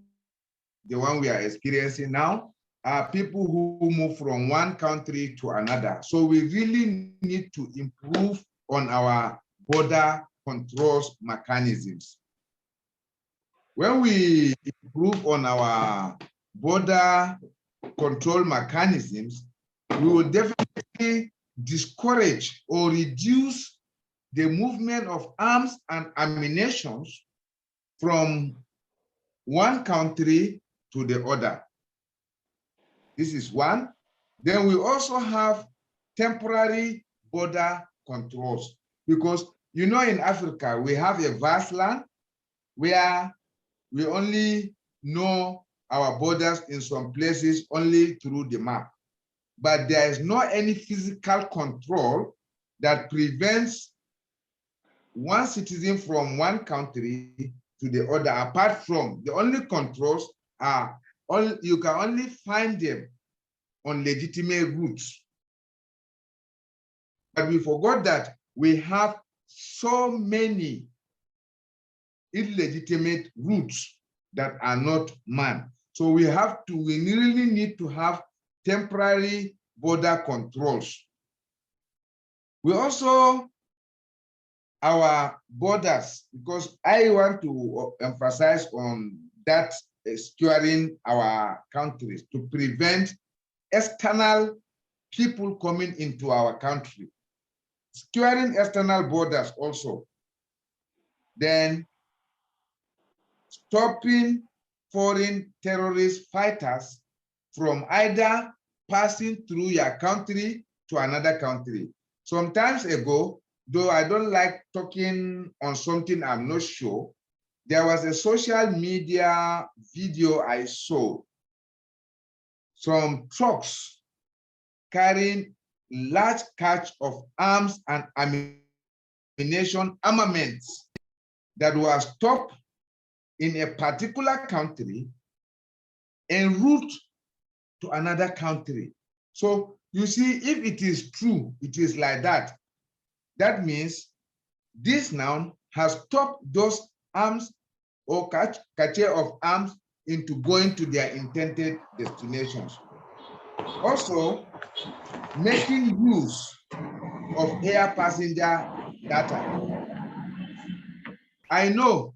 S3: the one we are experiencing now, are people who move from one country to another. So we really need to improve on our border controls mechanisms. When we improve on our border control mechanisms, we will definitely discourage or reduce the movement of arms and ammunition from one country to the other. This is one. Then we also have temporary border controls, because in Africa, we have a vast land where we only know our borders in some places only through the map. But there is no any physical control that prevents one citizen from one country to the other, apart from the only controls are, you can only find them on legitimate routes. But we forgot that we have so many illegitimate routes that are not manned. So we really need to have temporary border controls. We also, our borders, because I want to emphasize on that securing our countries to prevent external people coming into our country. Securing external borders also. Then stopping foreign terrorist fighters from either passing through your country to another country. Sometimes ago, though I don't like talking on something I'm not sure, there was a social media video I saw. Some trucks carrying large catch of arms and ammunition armaments that was stopped in a particular country en route to another country. So you see, if it is true, it is like that. That means this now has stopped those arms or cache of arms into going to their intended destinations. Also, making use of air passenger data. I know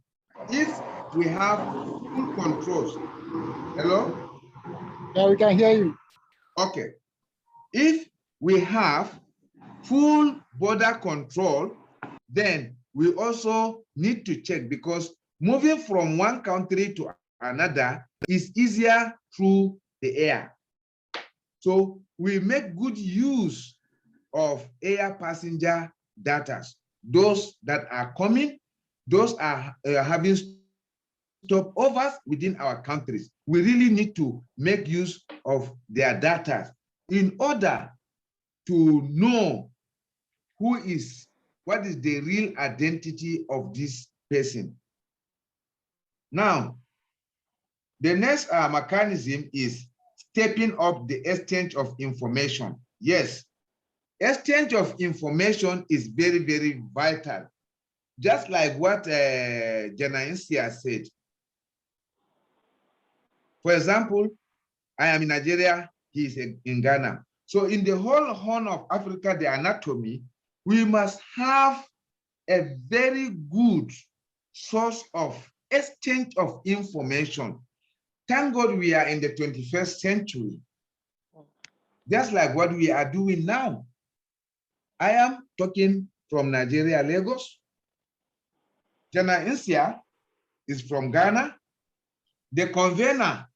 S3: if we have full controls. Hello?
S4: Yeah, we can hear you.
S3: Okay. If we have full border control, then we also need to check, because moving from one country to another is easier through the air. So we make good use of air passenger data. Those that are coming, those are having stopovers within our countries. We really need to make use of their data in order to know what is the real identity of this person. Now, the next mechanism is stepping up the exchange of information. Yes, exchange of information is very, very vital. Just like what General Nsiah said. For example, I am in Nigeria, he is in Ghana. So in the whole Horn of Africa, the anatomy, we must have a very good source of exchange of information. Thank God we are in the 21st century. Just like what we are doing now. I am talking from Nigeria, Lagos. General Nsiah is from Ghana. The convener,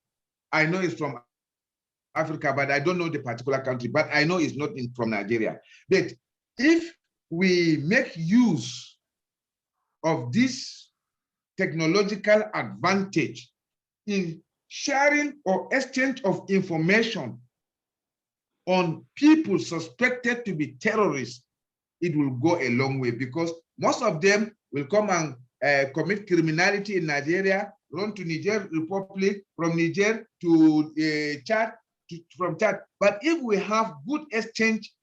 S3: I know is from Africa, but I don't know the particular country, but I know it's not from Nigeria. But if we make use of this technological advantage in sharing or exchange of information on people suspected to be terrorists, it will go a long way, because most of them will come and commit criminality in Nigeria, run to Niger Republic, from Niger to Chad, from Chad. But if we have good exchange,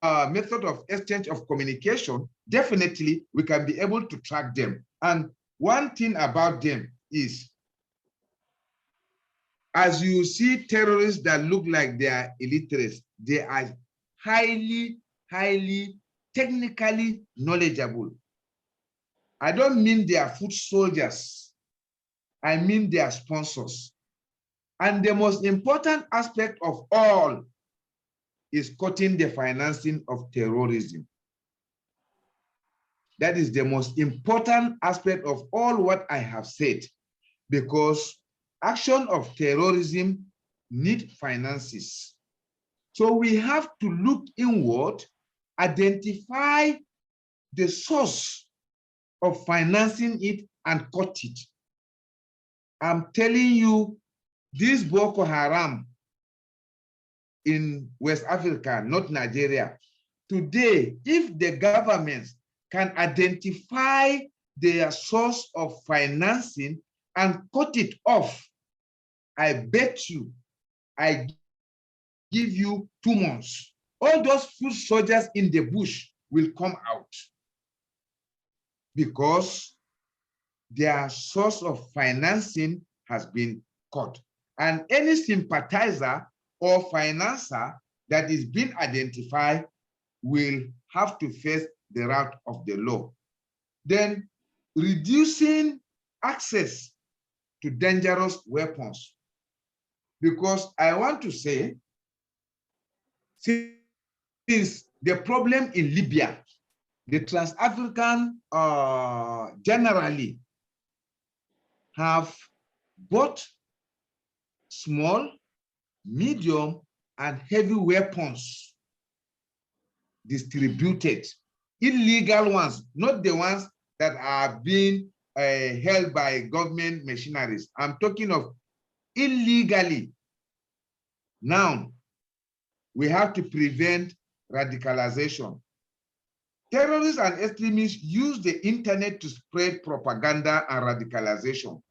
S3: method of exchange of communication, definitely we can be able to track them. And one thing about them is, as you see terrorists that look like they are illiterate, they are highly, highly technically knowledgeable. I don't mean they are foot soldiers. I mean they are sponsors. And the most important aspect of all is cutting the financing of terrorism. That is the most important aspect of all what I have said, because action of terrorism need finances. So we have to look inward, identify the source of financing it, and cut it. I'm telling you, this Boko Haram in West Africa, not Nigeria, today, if the governments can identify their source of financing and cut it off, I bet you, I give you 2 months. All those foot soldiers in the bush will come out because their source of financing has been cut. And any sympathizer or financer that is being identified will have to face the wrath of the law. Then reducing access to dangerous weapons. Because I want to say, since the problem in Libya, the Trans-African generally have both small, medium, and heavy weapons distributed. Illegal ones, not the ones that are being held by government machineries. I'm talking of illegally. Now, we have to prevent radicalization. Terrorists and extremists use the internet to spread propaganda and radicalization.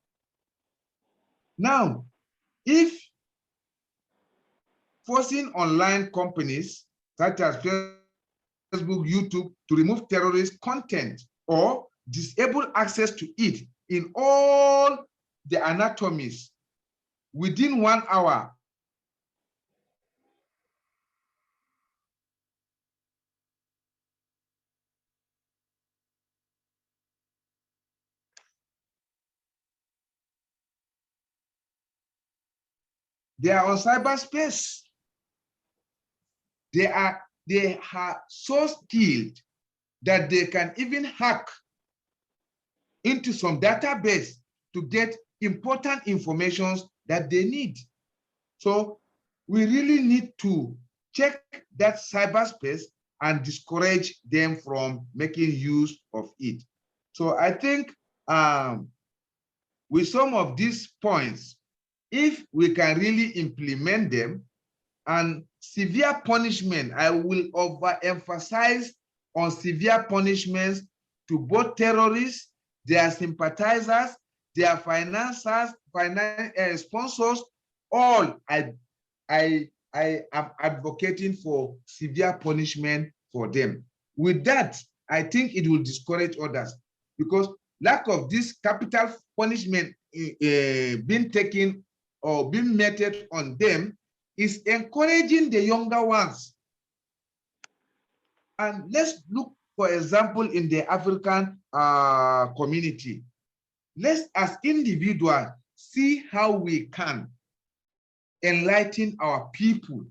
S3: Now, if forcing online companies such as Facebook, YouTube to remove terrorist content or disable access to it in all the anatomies within 1 hour, they are on cyberspace. They are so skilled that they can even hack into some database to get important information that they need. So we really need to check that cyberspace and discourage them from making use of it. So I think with some of these points, if we can really implement them, and severe punishment, I will overemphasize on severe punishments to both terrorists, their sympathizers, their financiers, sponsors, all. I am advocating for severe punishment for them. With that, I think it will discourage others, because lack of this capital punishment being taken or being meted on them is encouraging the younger ones. And let's look, for example, in the African community. Let's, as individuals, see how we can enlighten our people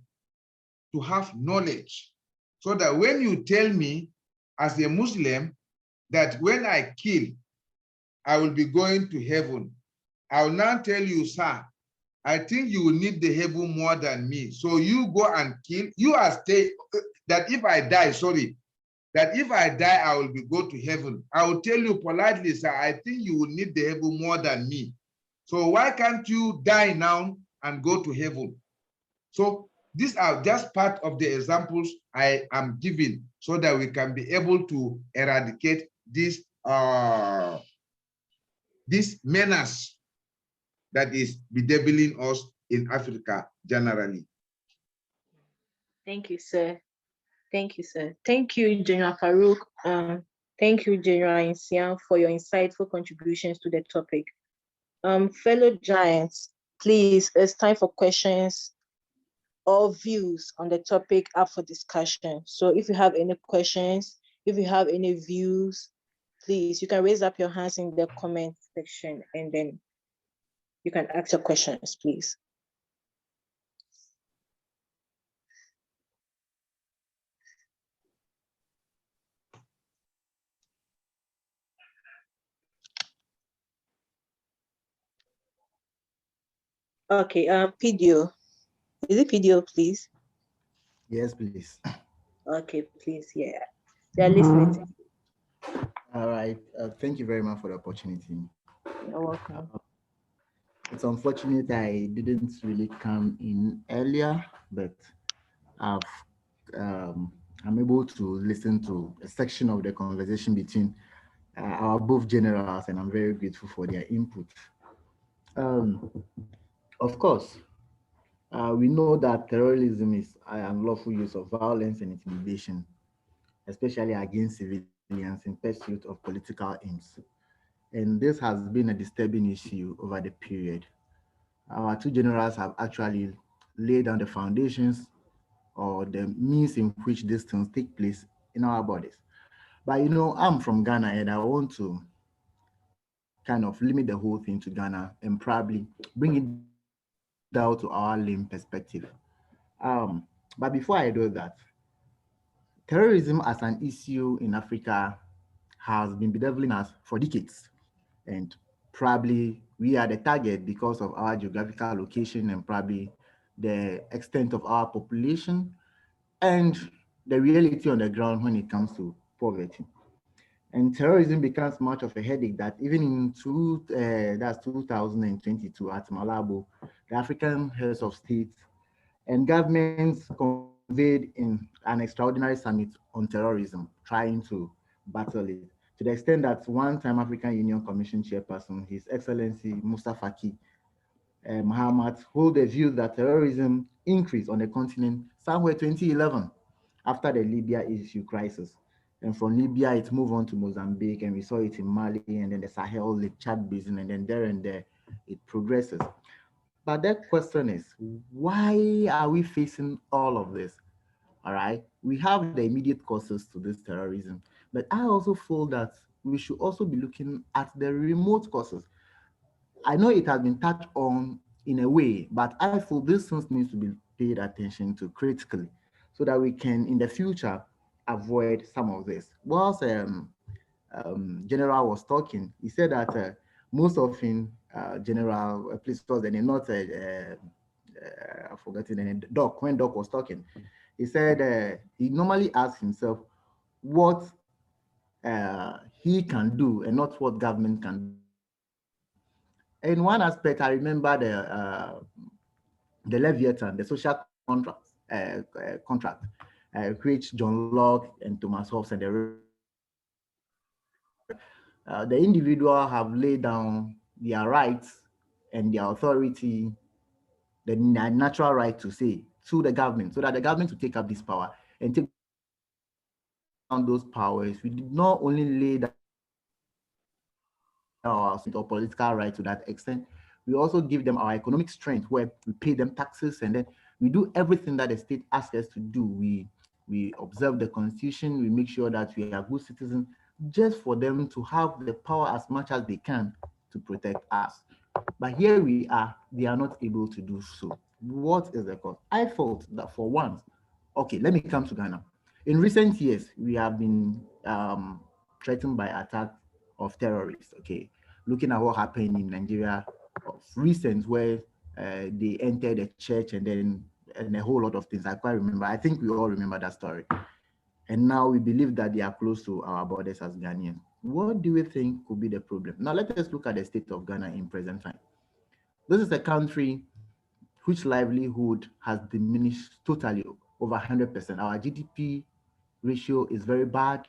S3: to have knowledge, so that when you tell me as a Muslim that when I kill, I will be going to heaven, I will now tell you, sir, I think you will need the heaven more than me. So you go and kill. You are stay that if I die, sorry, that if I die, I will be go to heaven. I will tell you politely, sir, I think you will need the heaven more than me. So why can't you die now and go to heaven? So these are just part of the examples I am giving, so that we can be able to eradicate this menace that is bedeviling us in Africa generally.
S1: Thank you, sir. Thank you, sir. Thank you, General Faruk. Thank you, General Nsiah, for your insightful contributions to the topic. Fellow giants, please, it's time for questions or views on the topic up for discussion. So if you have any questions, if you have any views, please, you can raise up your hands in the comment section, and then you can ask your questions, please. Okay, PDO. Is it PDO, please?
S5: Yes, please.
S1: Okay, please, yeah. They're listening to you.
S5: All right. Thank you very much for the opportunity.
S1: You're welcome.
S5: It's unfortunate I didn't really come in earlier, but I'm able to listen to a section of the conversation between our both generals, and I'm very grateful for their input. Of course, We know that terrorism is unlawful use of violence and intimidation, especially against civilians in pursuit of political aims. And this has been a disturbing issue over the period. Our two generals have actually laid down the foundations or the means in which these things take place in our bodies. But I'm from Ghana and I want to kind of limit the whole thing to Ghana and probably bring it down to our lame perspective. But before I do that, terrorism as an issue in Africa has been bedeviling us for decades. And probably we are the target because of our geographical location and probably the extent of our population and the reality on the ground when it comes to poverty. And terrorism becomes much of a headache that even in that's 2022 at Malabo, the African heads of states and governments conveyed in an extraordinary summit on terrorism, trying to battle it. To the extent that one time African Union Commission chairperson, His Excellency Musa Faki Muhammad, hold the view that terrorism increased on the continent somewhere 2011 after the Libya issue crisis. And from Libya, it moved on to Mozambique, and we saw it in Mali, and then the Sahel, the Chad Basin, and there it progresses. But that question is, why are we facing all of this? All right, we have the immediate causes to this terrorism, but I also feel that we should also be looking at the remote causes. I know it has been touched on in a way, but I feel this things needs to be paid attention to critically so that we can in the future avoid some of this. Whilst General was talking, he said that most often General, please was and not I've forgotten the name, Doc, when Doc was talking, he said he normally asks himself what he can do and not what government can do. In one aspect, I remember the Leviathan, the social contract, which John Locke and Thomas Hobbes and the rest the individual have laid down their rights and their authority, the natural right to say to the government, so that the government will take up this power and take down those powers. We did not only lay down our or political right to that extent, we also give them our economic strength where we pay them taxes and then we do everything that the state asks us to do. We observe the constitution, we make sure that we are good citizens just for them to have the power as much as they can to protect us. But here we are, they are not able to do so. What is the cause? I felt that for once, okay, let me come to Ghana. In recent years, we have been threatened by attacks of terrorists, okay? Looking at what happened in Nigeria of recent where they entered a church and a whole lot of things. I quite remember. I think we all remember that story. And now we believe that they are close to our borders as Ghanaians. What do we think could be the problem? Now let us look at the state of Ghana in present time. This is a country which livelihood has diminished totally over 100%. Our GDP ratio is very bad.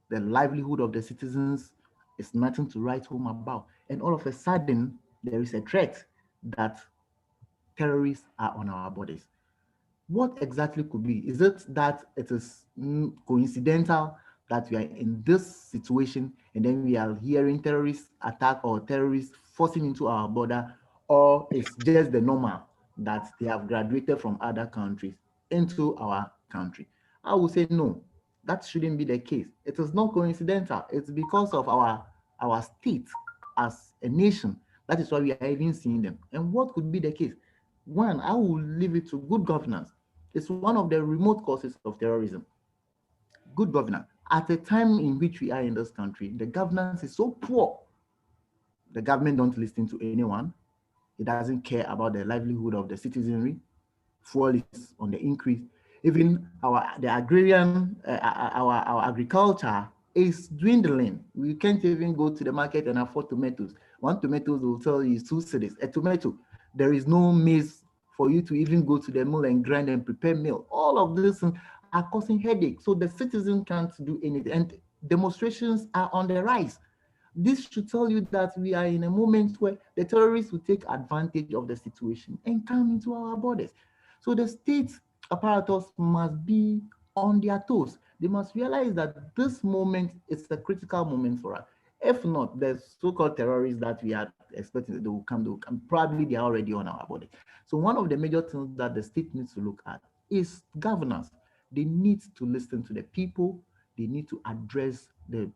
S5: The livelihood of the citizens is nothing to write home about. And all of a sudden, there is a threat that terrorists are on our borders. What exactly could be? Is it that it is coincidental that we are in this situation and then we are hearing terrorist attack or terrorists forcing into our border, or it's just the normal that they have graduated from other countries into our country? I would say no, that shouldn't be the case. It is not coincidental. It's because of our state as a nation. That is why we are even seeing them. And what could be the case? One, I will leave it to good governance. It's one of the remote causes of terrorism. Good governance. At a time in which we are in this country, the governance is so poor. The government don't listen to anyone. It doesn't care about the livelihood of the citizenry. Fuel is on the increase. Even the agrarian, our agriculture is dwindling. We can't even go to the market and afford tomatoes. One tomatoes will tell you is 2 cedis. A tomato, there is no maize for you to even go to the mill and grind and prepare meal. All of this are causing headache. So the citizen can't do anything. And demonstrations are on the rise. This should tell you that we are in a moment where the terrorists will take advantage of the situation and come into our borders. So the state apparatus must be on their toes. They must realize that this moment is a critical moment for us. If not, the so-called terrorists that we are expecting that they will come. Probably they are already on our body. So one of the major things that the state needs to look at is governance. They need to listen to the people. They need to address the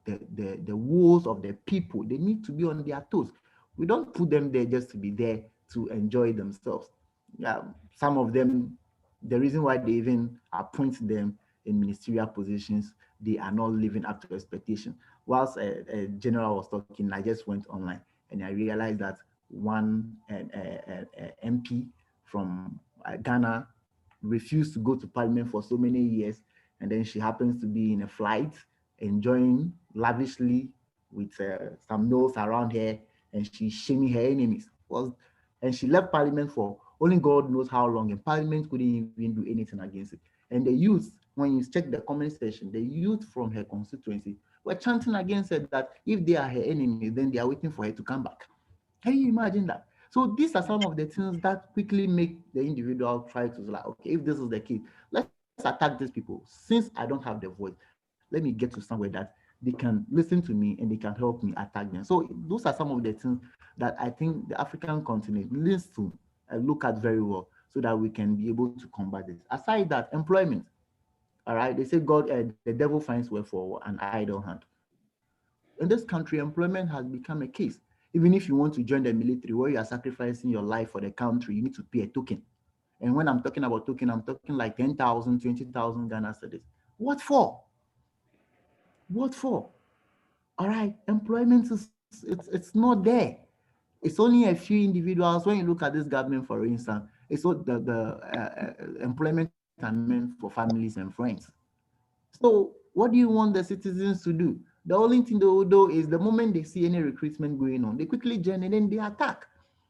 S5: woes of the people. They need to be on their toes. We don't put them there just to be there to enjoy themselves. Yeah, some of them, the reason why they even appoint them in ministerial positions, they are not living up to expectation. Whilst a general was talking, I just went online and I realized that one MP from Ghana refused to go to parliament for so many years, and then she happens to be in a flight enjoying lavishly with some notes around her, and she's shaming her enemies. And she left parliament for only God knows how long, and parliament couldn't even do anything against it. And the youth, when you check the comment section, the youth from her constituency were chanting against her that if they are her enemies, then they are waiting for her to come back. Can you imagine that? So these are some of the things that quickly make the individual try to like, okay, if this is the case, let's attack these people. Since I don't have the voice, let me get to somewhere that they can listen to me and they can help me attack them. So those are some of the things that I think the African continent needs to look at very well so that we can be able to combat this. Aside that, employment. All right, they say the devil finds work for an idle hand. In this country, employment has become a case. Even if you want to join the military where you are sacrificing your life for the country, you need to pay a token. And when I'm talking about token, I'm talking like 10,000, 20,000 Ghana cedis. What for? What for? All right, employment it's not there. It's only a few individuals. When you look at this government, for instance, it's what the employment are meant for families and friends. So what do you want the citizens to do? The only thing they will do is the moment they see any recruitment going on, they quickly join and then they attack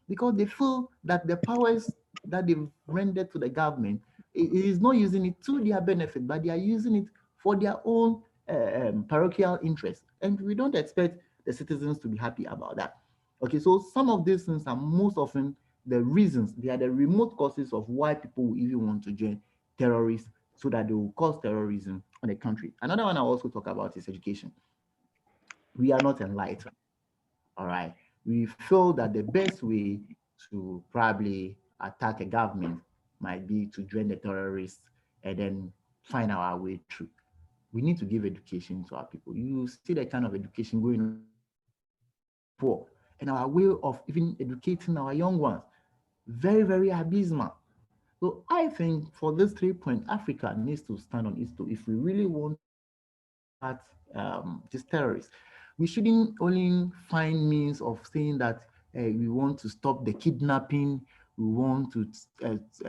S5: because they feel that the powers that they've rendered to the government is not using it to their benefit, but they are using it for their own parochial interest. And we don't expect the citizens to be happy about that. Okay, so some of these things are most often the reasons, they are the remote causes of why people will even want to join terrorists so that they will cause terrorism on a country. Another one I also talk about is education. We are not enlightened. All right. We feel that the best way to probably attack a government might be to join the terrorists and then find our way through. We need to give education to our people. You see the kind of education going on in our country, poor, and our way of even educating our young ones, very, very abysmal. So I think for this 3 point, Africa needs to stand on its toe if we really want to combat these terrorists. We shouldn't only find means of saying that we want to stop the kidnapping, we want to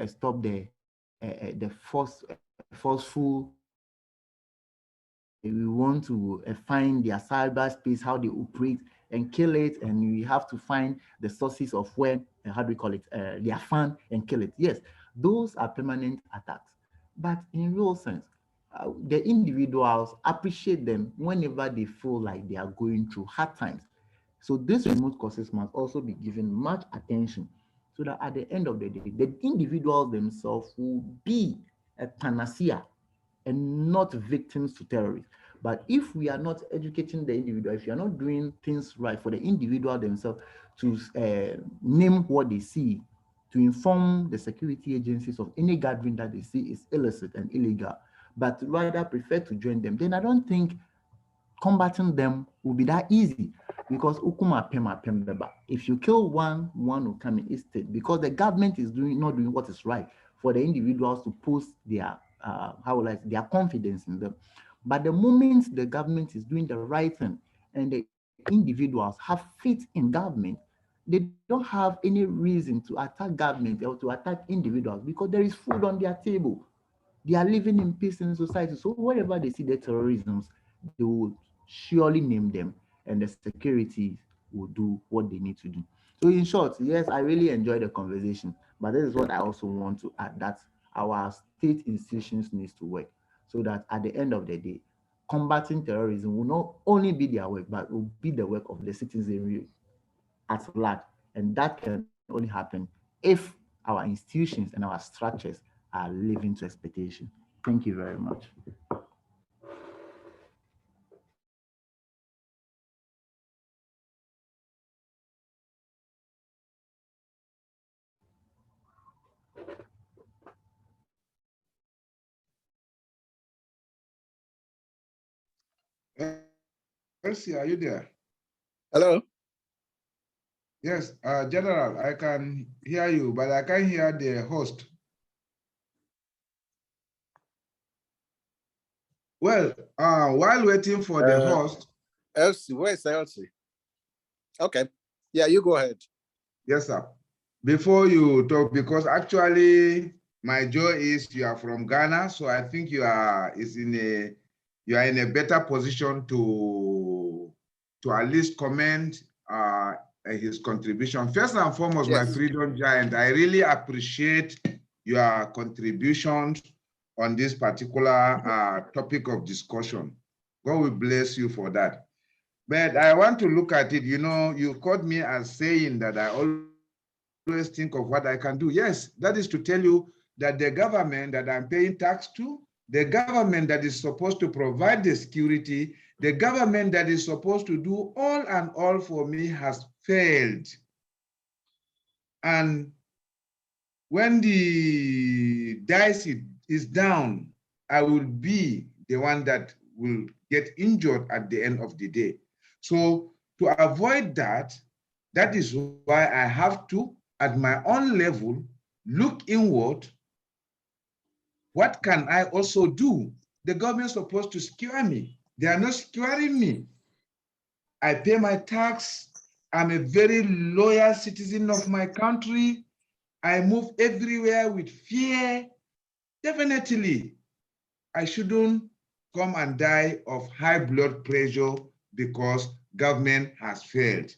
S5: stop the forceful we want to find their cyberspace, how they operate, and kill it. And we have to find the sources of where, how do we call it, their fund and kill it. Yes, those are permanent attacks. But in real sense, the individuals appreciate them whenever they feel like they are going through hard times. So these remote causes must also be given much attention so that at the end of the day, the individuals themselves will be a panacea and not victims to terrorists. But if we are not educating the individual, if you are not doing things right for the individual themselves to name what they see, to inform the security agencies of any gathering that they see is illicit and illegal, but rather prefer to join them, then I don't think combating them will be that easy because if you kill one, one will come in instead because the government is not doing what is right for the individuals to post their their confidence in them. But the moment the government is doing the right thing and the individuals have faith in government, they don't have any reason to attack government or to attack individuals because there is food on their table. They are living in peace in society. So wherever they see the terrorisms, they will surely name them, and the security will do what they need to do. So in short, yes, I really enjoy the conversation, but this is what I also want to add, that our state institutions needs to work so that at the end of the day, combating terrorism will not only be their work, but will be the work of the citizenry at large. And that can only happen if our institutions and our structures are living to expectation. Thank you very much.
S3: Elsie, are you there?
S2: Hello?
S3: Yes, General, I can hear you, but I can't hear the host. Well, while waiting for the host.
S2: Elsie, where's Elsie? Okay. Yeah, you go ahead.
S3: Yes, sir. Before you talk, because actually my joy is you are from Ghana, so I think you are in a better position to at least comment his contribution. First and foremost,
S2: Yes.
S3: my freedom giant, I really appreciate your contributions on this particular topic of discussion. God will bless you for that. But I want to look at it, you know, you caught me as saying that I always think of what I can do. Yes, that is to tell you that the government that I'm paying tax to, the government that is supposed to provide the security, the government that is supposed to do all and all for me has failed. And when the dice is down, I will be the one that will get injured at the end of the day. So to avoid that, that is why I have to, at my own level, look inward. What can I also do? The government is supposed to secure me. They are not securing me. I pay my tax. I'm a very loyal citizen of my country. I move everywhere with fear. Definitely, I shouldn't come and die of high blood pressure because government has failed.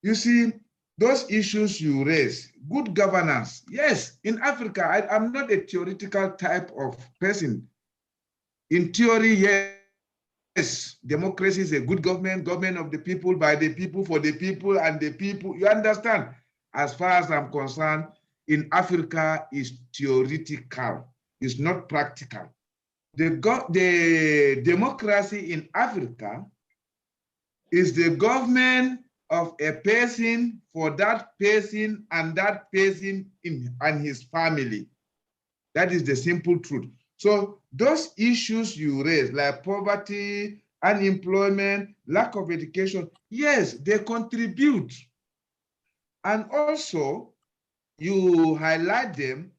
S3: You see, those issues you raise, good governance, yes, in Africa, I'm not a theoretical type of person. In theory, yes, democracy is a good government, government of the people, by the people, for the people, and the people. You understand? As far as I'm concerned, in Africa is theoretical. It's not practical. The democracy in Africa is the government of a person for that person and that person and his family. That is the simple truth. So those issues you raise, like poverty, unemployment, lack of education, yes, they contribute. And also, you highlight them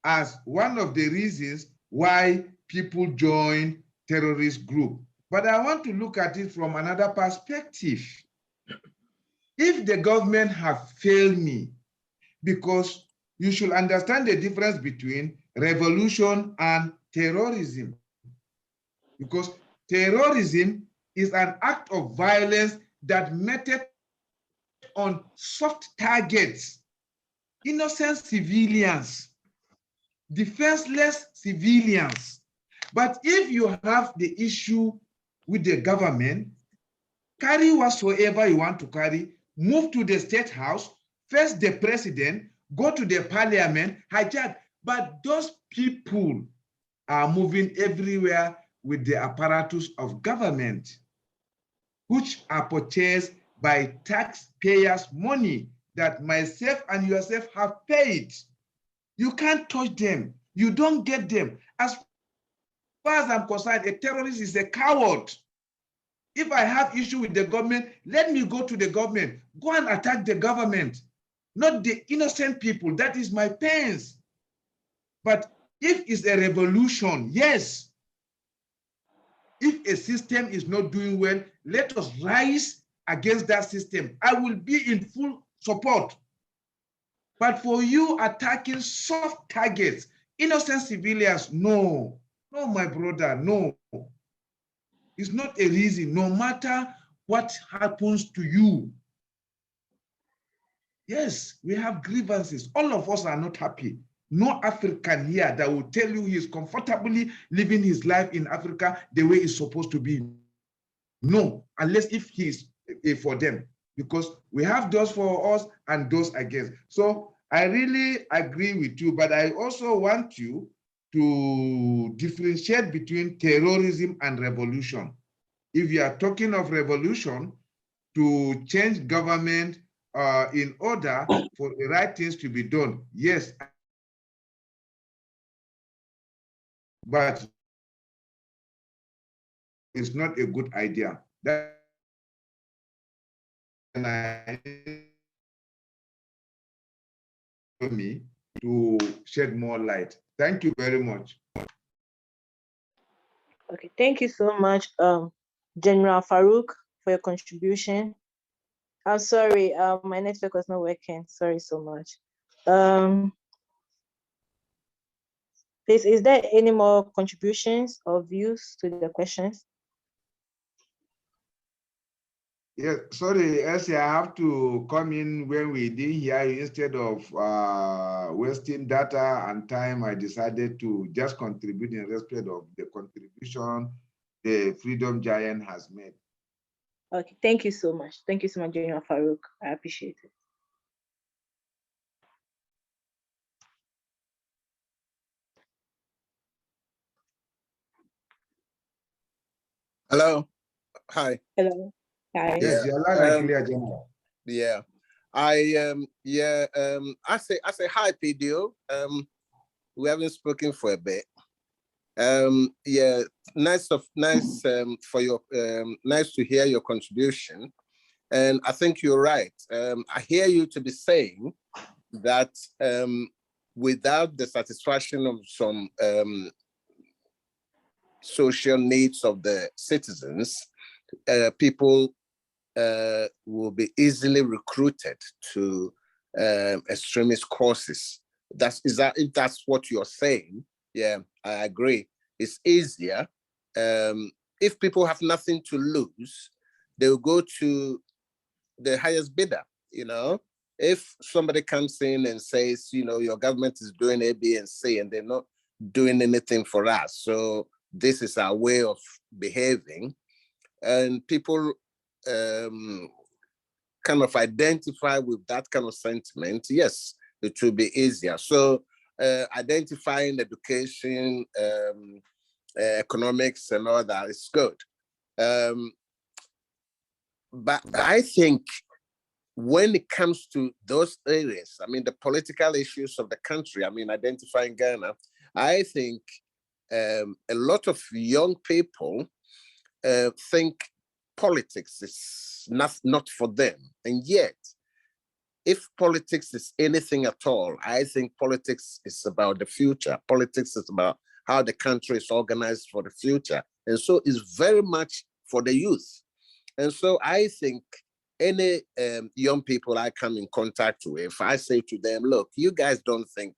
S3: as one of the reasons why people join terrorist group. But I want to look at it from another perspective. If the government have failed me, because you should understand the difference between revolution and terrorism. Because terrorism is an act of violence that meted on soft targets, innocent civilians, defenseless civilians. But if you have the issue with the government, carry whatsoever you want to carry, move to the state house, face the president, go to the parliament, hijack. But those people are moving everywhere with the apparatus of government, which are purchased by taxpayers' money that myself and yourself have paid. You can't touch them. You don't get them. As far as I'm concerned, a terrorist is a coward. If I have issue with the government, let me go to the government. Go and attack the government, not the innocent people. That is my pains. But if it's a revolution, yes. If a system is not doing well, let us rise against that system. I will be in full support. But for you attacking soft targets, innocent civilians, no. No, my brother, no. It's not a reason, no matter what happens to you. Yes, we have grievances. All of us are not happy. No African here that will tell you he is comfortably living his life in Africa the way it's supposed to be. No, unless if he is for them, because we have those for us and those against. So I really agree with you, but I also want you to differentiate between terrorism and revolution. If you are talking of revolution, to change government in order for the right things to be done, yes, but it's not a good idea. That me to shed more light. Thank you very much.
S1: Okay, thank you so much, General Faruk, for your contribution. I'm sorry, my network was not working. Sorry so much. Please, is there any more contributions or views to the questions?
S3: Yes, sorry, Elsie, I have to come in when we didn't hear you. Instead of wasting data and time, I decided to just contribute in respect of the contribution the Freedom Giant has made.
S1: Okay, thank you so much. Thank you so much, General Faruk. I appreciate it.
S2: Hello. Hi.
S1: Hello. Hi.
S3: Yes, you're loud and clear, General.
S2: Yeah. I say hi, PDO. We haven't spoken for a bit. Yeah, nice for your nice to hear your contribution. And I think you're right. I hear you to be saying that without the satisfaction of some social needs of the citizens, people will be easily recruited to extremist causes. If that's what you're saying, yeah, I agree. It's easier. If people have nothing to lose, they'll go to the highest bidder, you know. If somebody comes in and says, you know, your government is doing A, B, and C, and they're not doing anything for us, so this is our way of behaving, and people kind of identify with that kind of sentiment, yes, it will be easier. So identifying education, economics and all that is good. But I think when it comes to those areas, I mean, the political issues of the country, I mean, identifying Ghana, I think a lot of young people think politics is not for them. And yet, if politics is anything at all, I think politics is about the future. Politics is about how the country is organized for the future. And so it's very much for the youth. And so I think any young people I come in contact with, I say to them, look, you guys don't think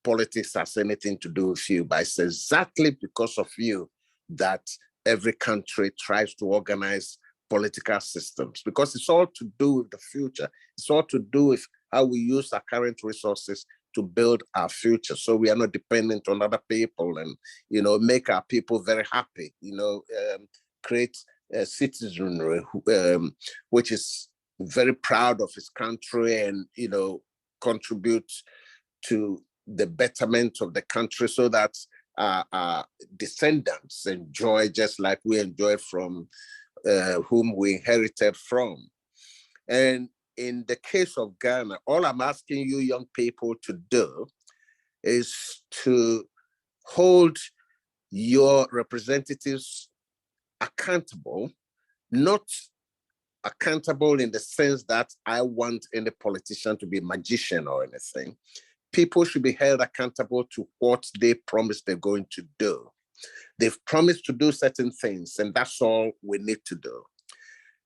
S2: politics has anything to do with you, but it's exactly because of you that every country tries to organize political systems, because it's all to do with the future. It's all to do with how we use our current resources to build our future, so we are not dependent on other people, and, you know, make our people very happy, you know, create a citizenry which is very proud of its country and, you know, contribute to the betterment of the country, so that our descendants enjoy just like we enjoyed from whom we inherited from. And in the case of Ghana, all I'm asking you young people to do is to hold your representatives accountable, not accountable in the sense that I want any politician to be a magician or anything. People should be held accountable to what they promised they're going to do. They've promised to do certain things, and that's all we need to do.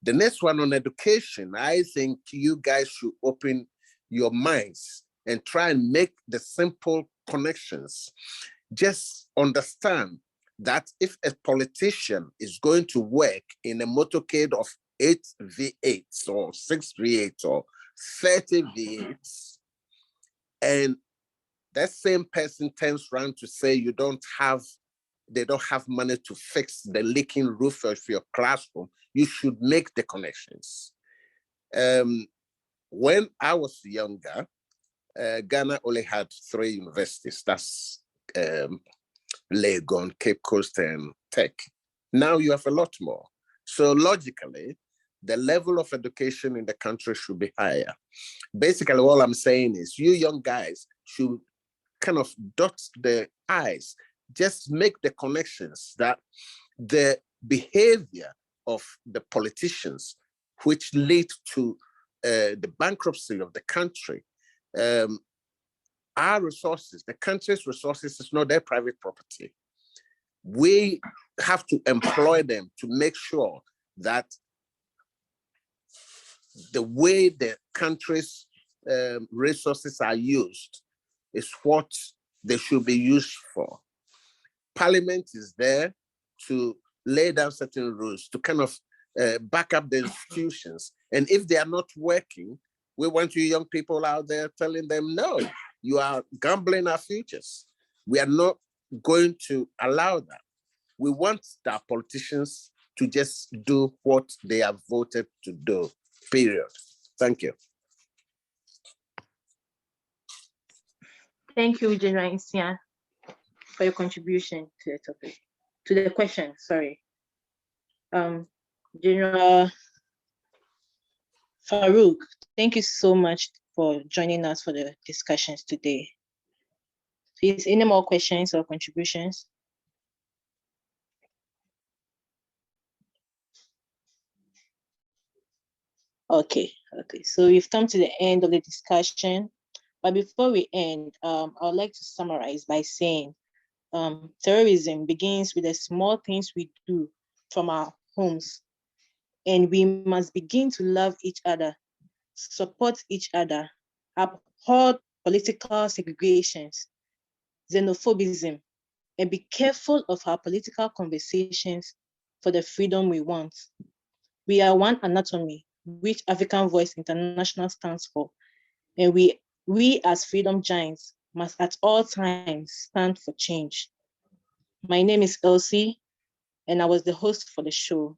S2: The next one on education, I think you guys should open your minds and try and make the simple connections. Just understand that if a politician is going to work in a motorcade of 8 V8s or 6 V8s or 30 V8s, and that same person turns around to say they don't have money to fix the leaking roof of your classroom, you should make the connections. When I was younger, Ghana only had 3 universities. That's Legon, Cape Coast, and Tech. Now you have a lot more. So logically, the level of education in the country should be higher. Basically, all I'm saying is you young guys should kind of dot the I's, just make the connections that the behavior of the politicians, which lead to the bankruptcy of the country, our resources, the country's resources is not their private property. We have to employ them to make sure that the way the country's resources are used is what they should be used for. Parliament is there to lay down certain rules to kind of back up the institutions. And if they are not working, we want you young people out there telling them, no, you are gambling our futures. We are not going to allow that. We want our politicians to just do what they have voted to do, period. Thank you.
S1: Thank you, General Nsiah, for your contribution to the topic, to the question, sorry. General Faruk, thank you so much for joining us for the discussions today. Please, any more questions or contributions? Okay, so we've come to the end of the discussion. But before we end, I would like to summarize by saying terrorism begins with the small things we do from our homes. And we must begin to love each other, support each other, abhor political segregations, xenophobism, and be careful of our political conversations for the freedom we want. We are one anatomy, which African Voice International stands for, and we as freedom giants must at all times stand for change. My name is Elsie, and I was the host for the show.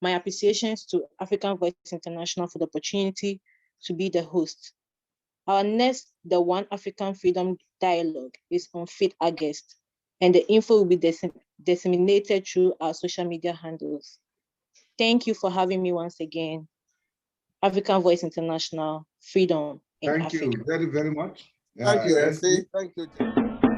S1: My appreciations to African Voice International for the opportunity to be the host. Our next, the One African Freedom Dialogue, is on 5th August, and the info will be disseminated through our social media handles. Thank you for having me once again. African Voice International, freedom in Africa.
S3: Thank you very, very much.
S2: Thank you, Elsie. Thank you.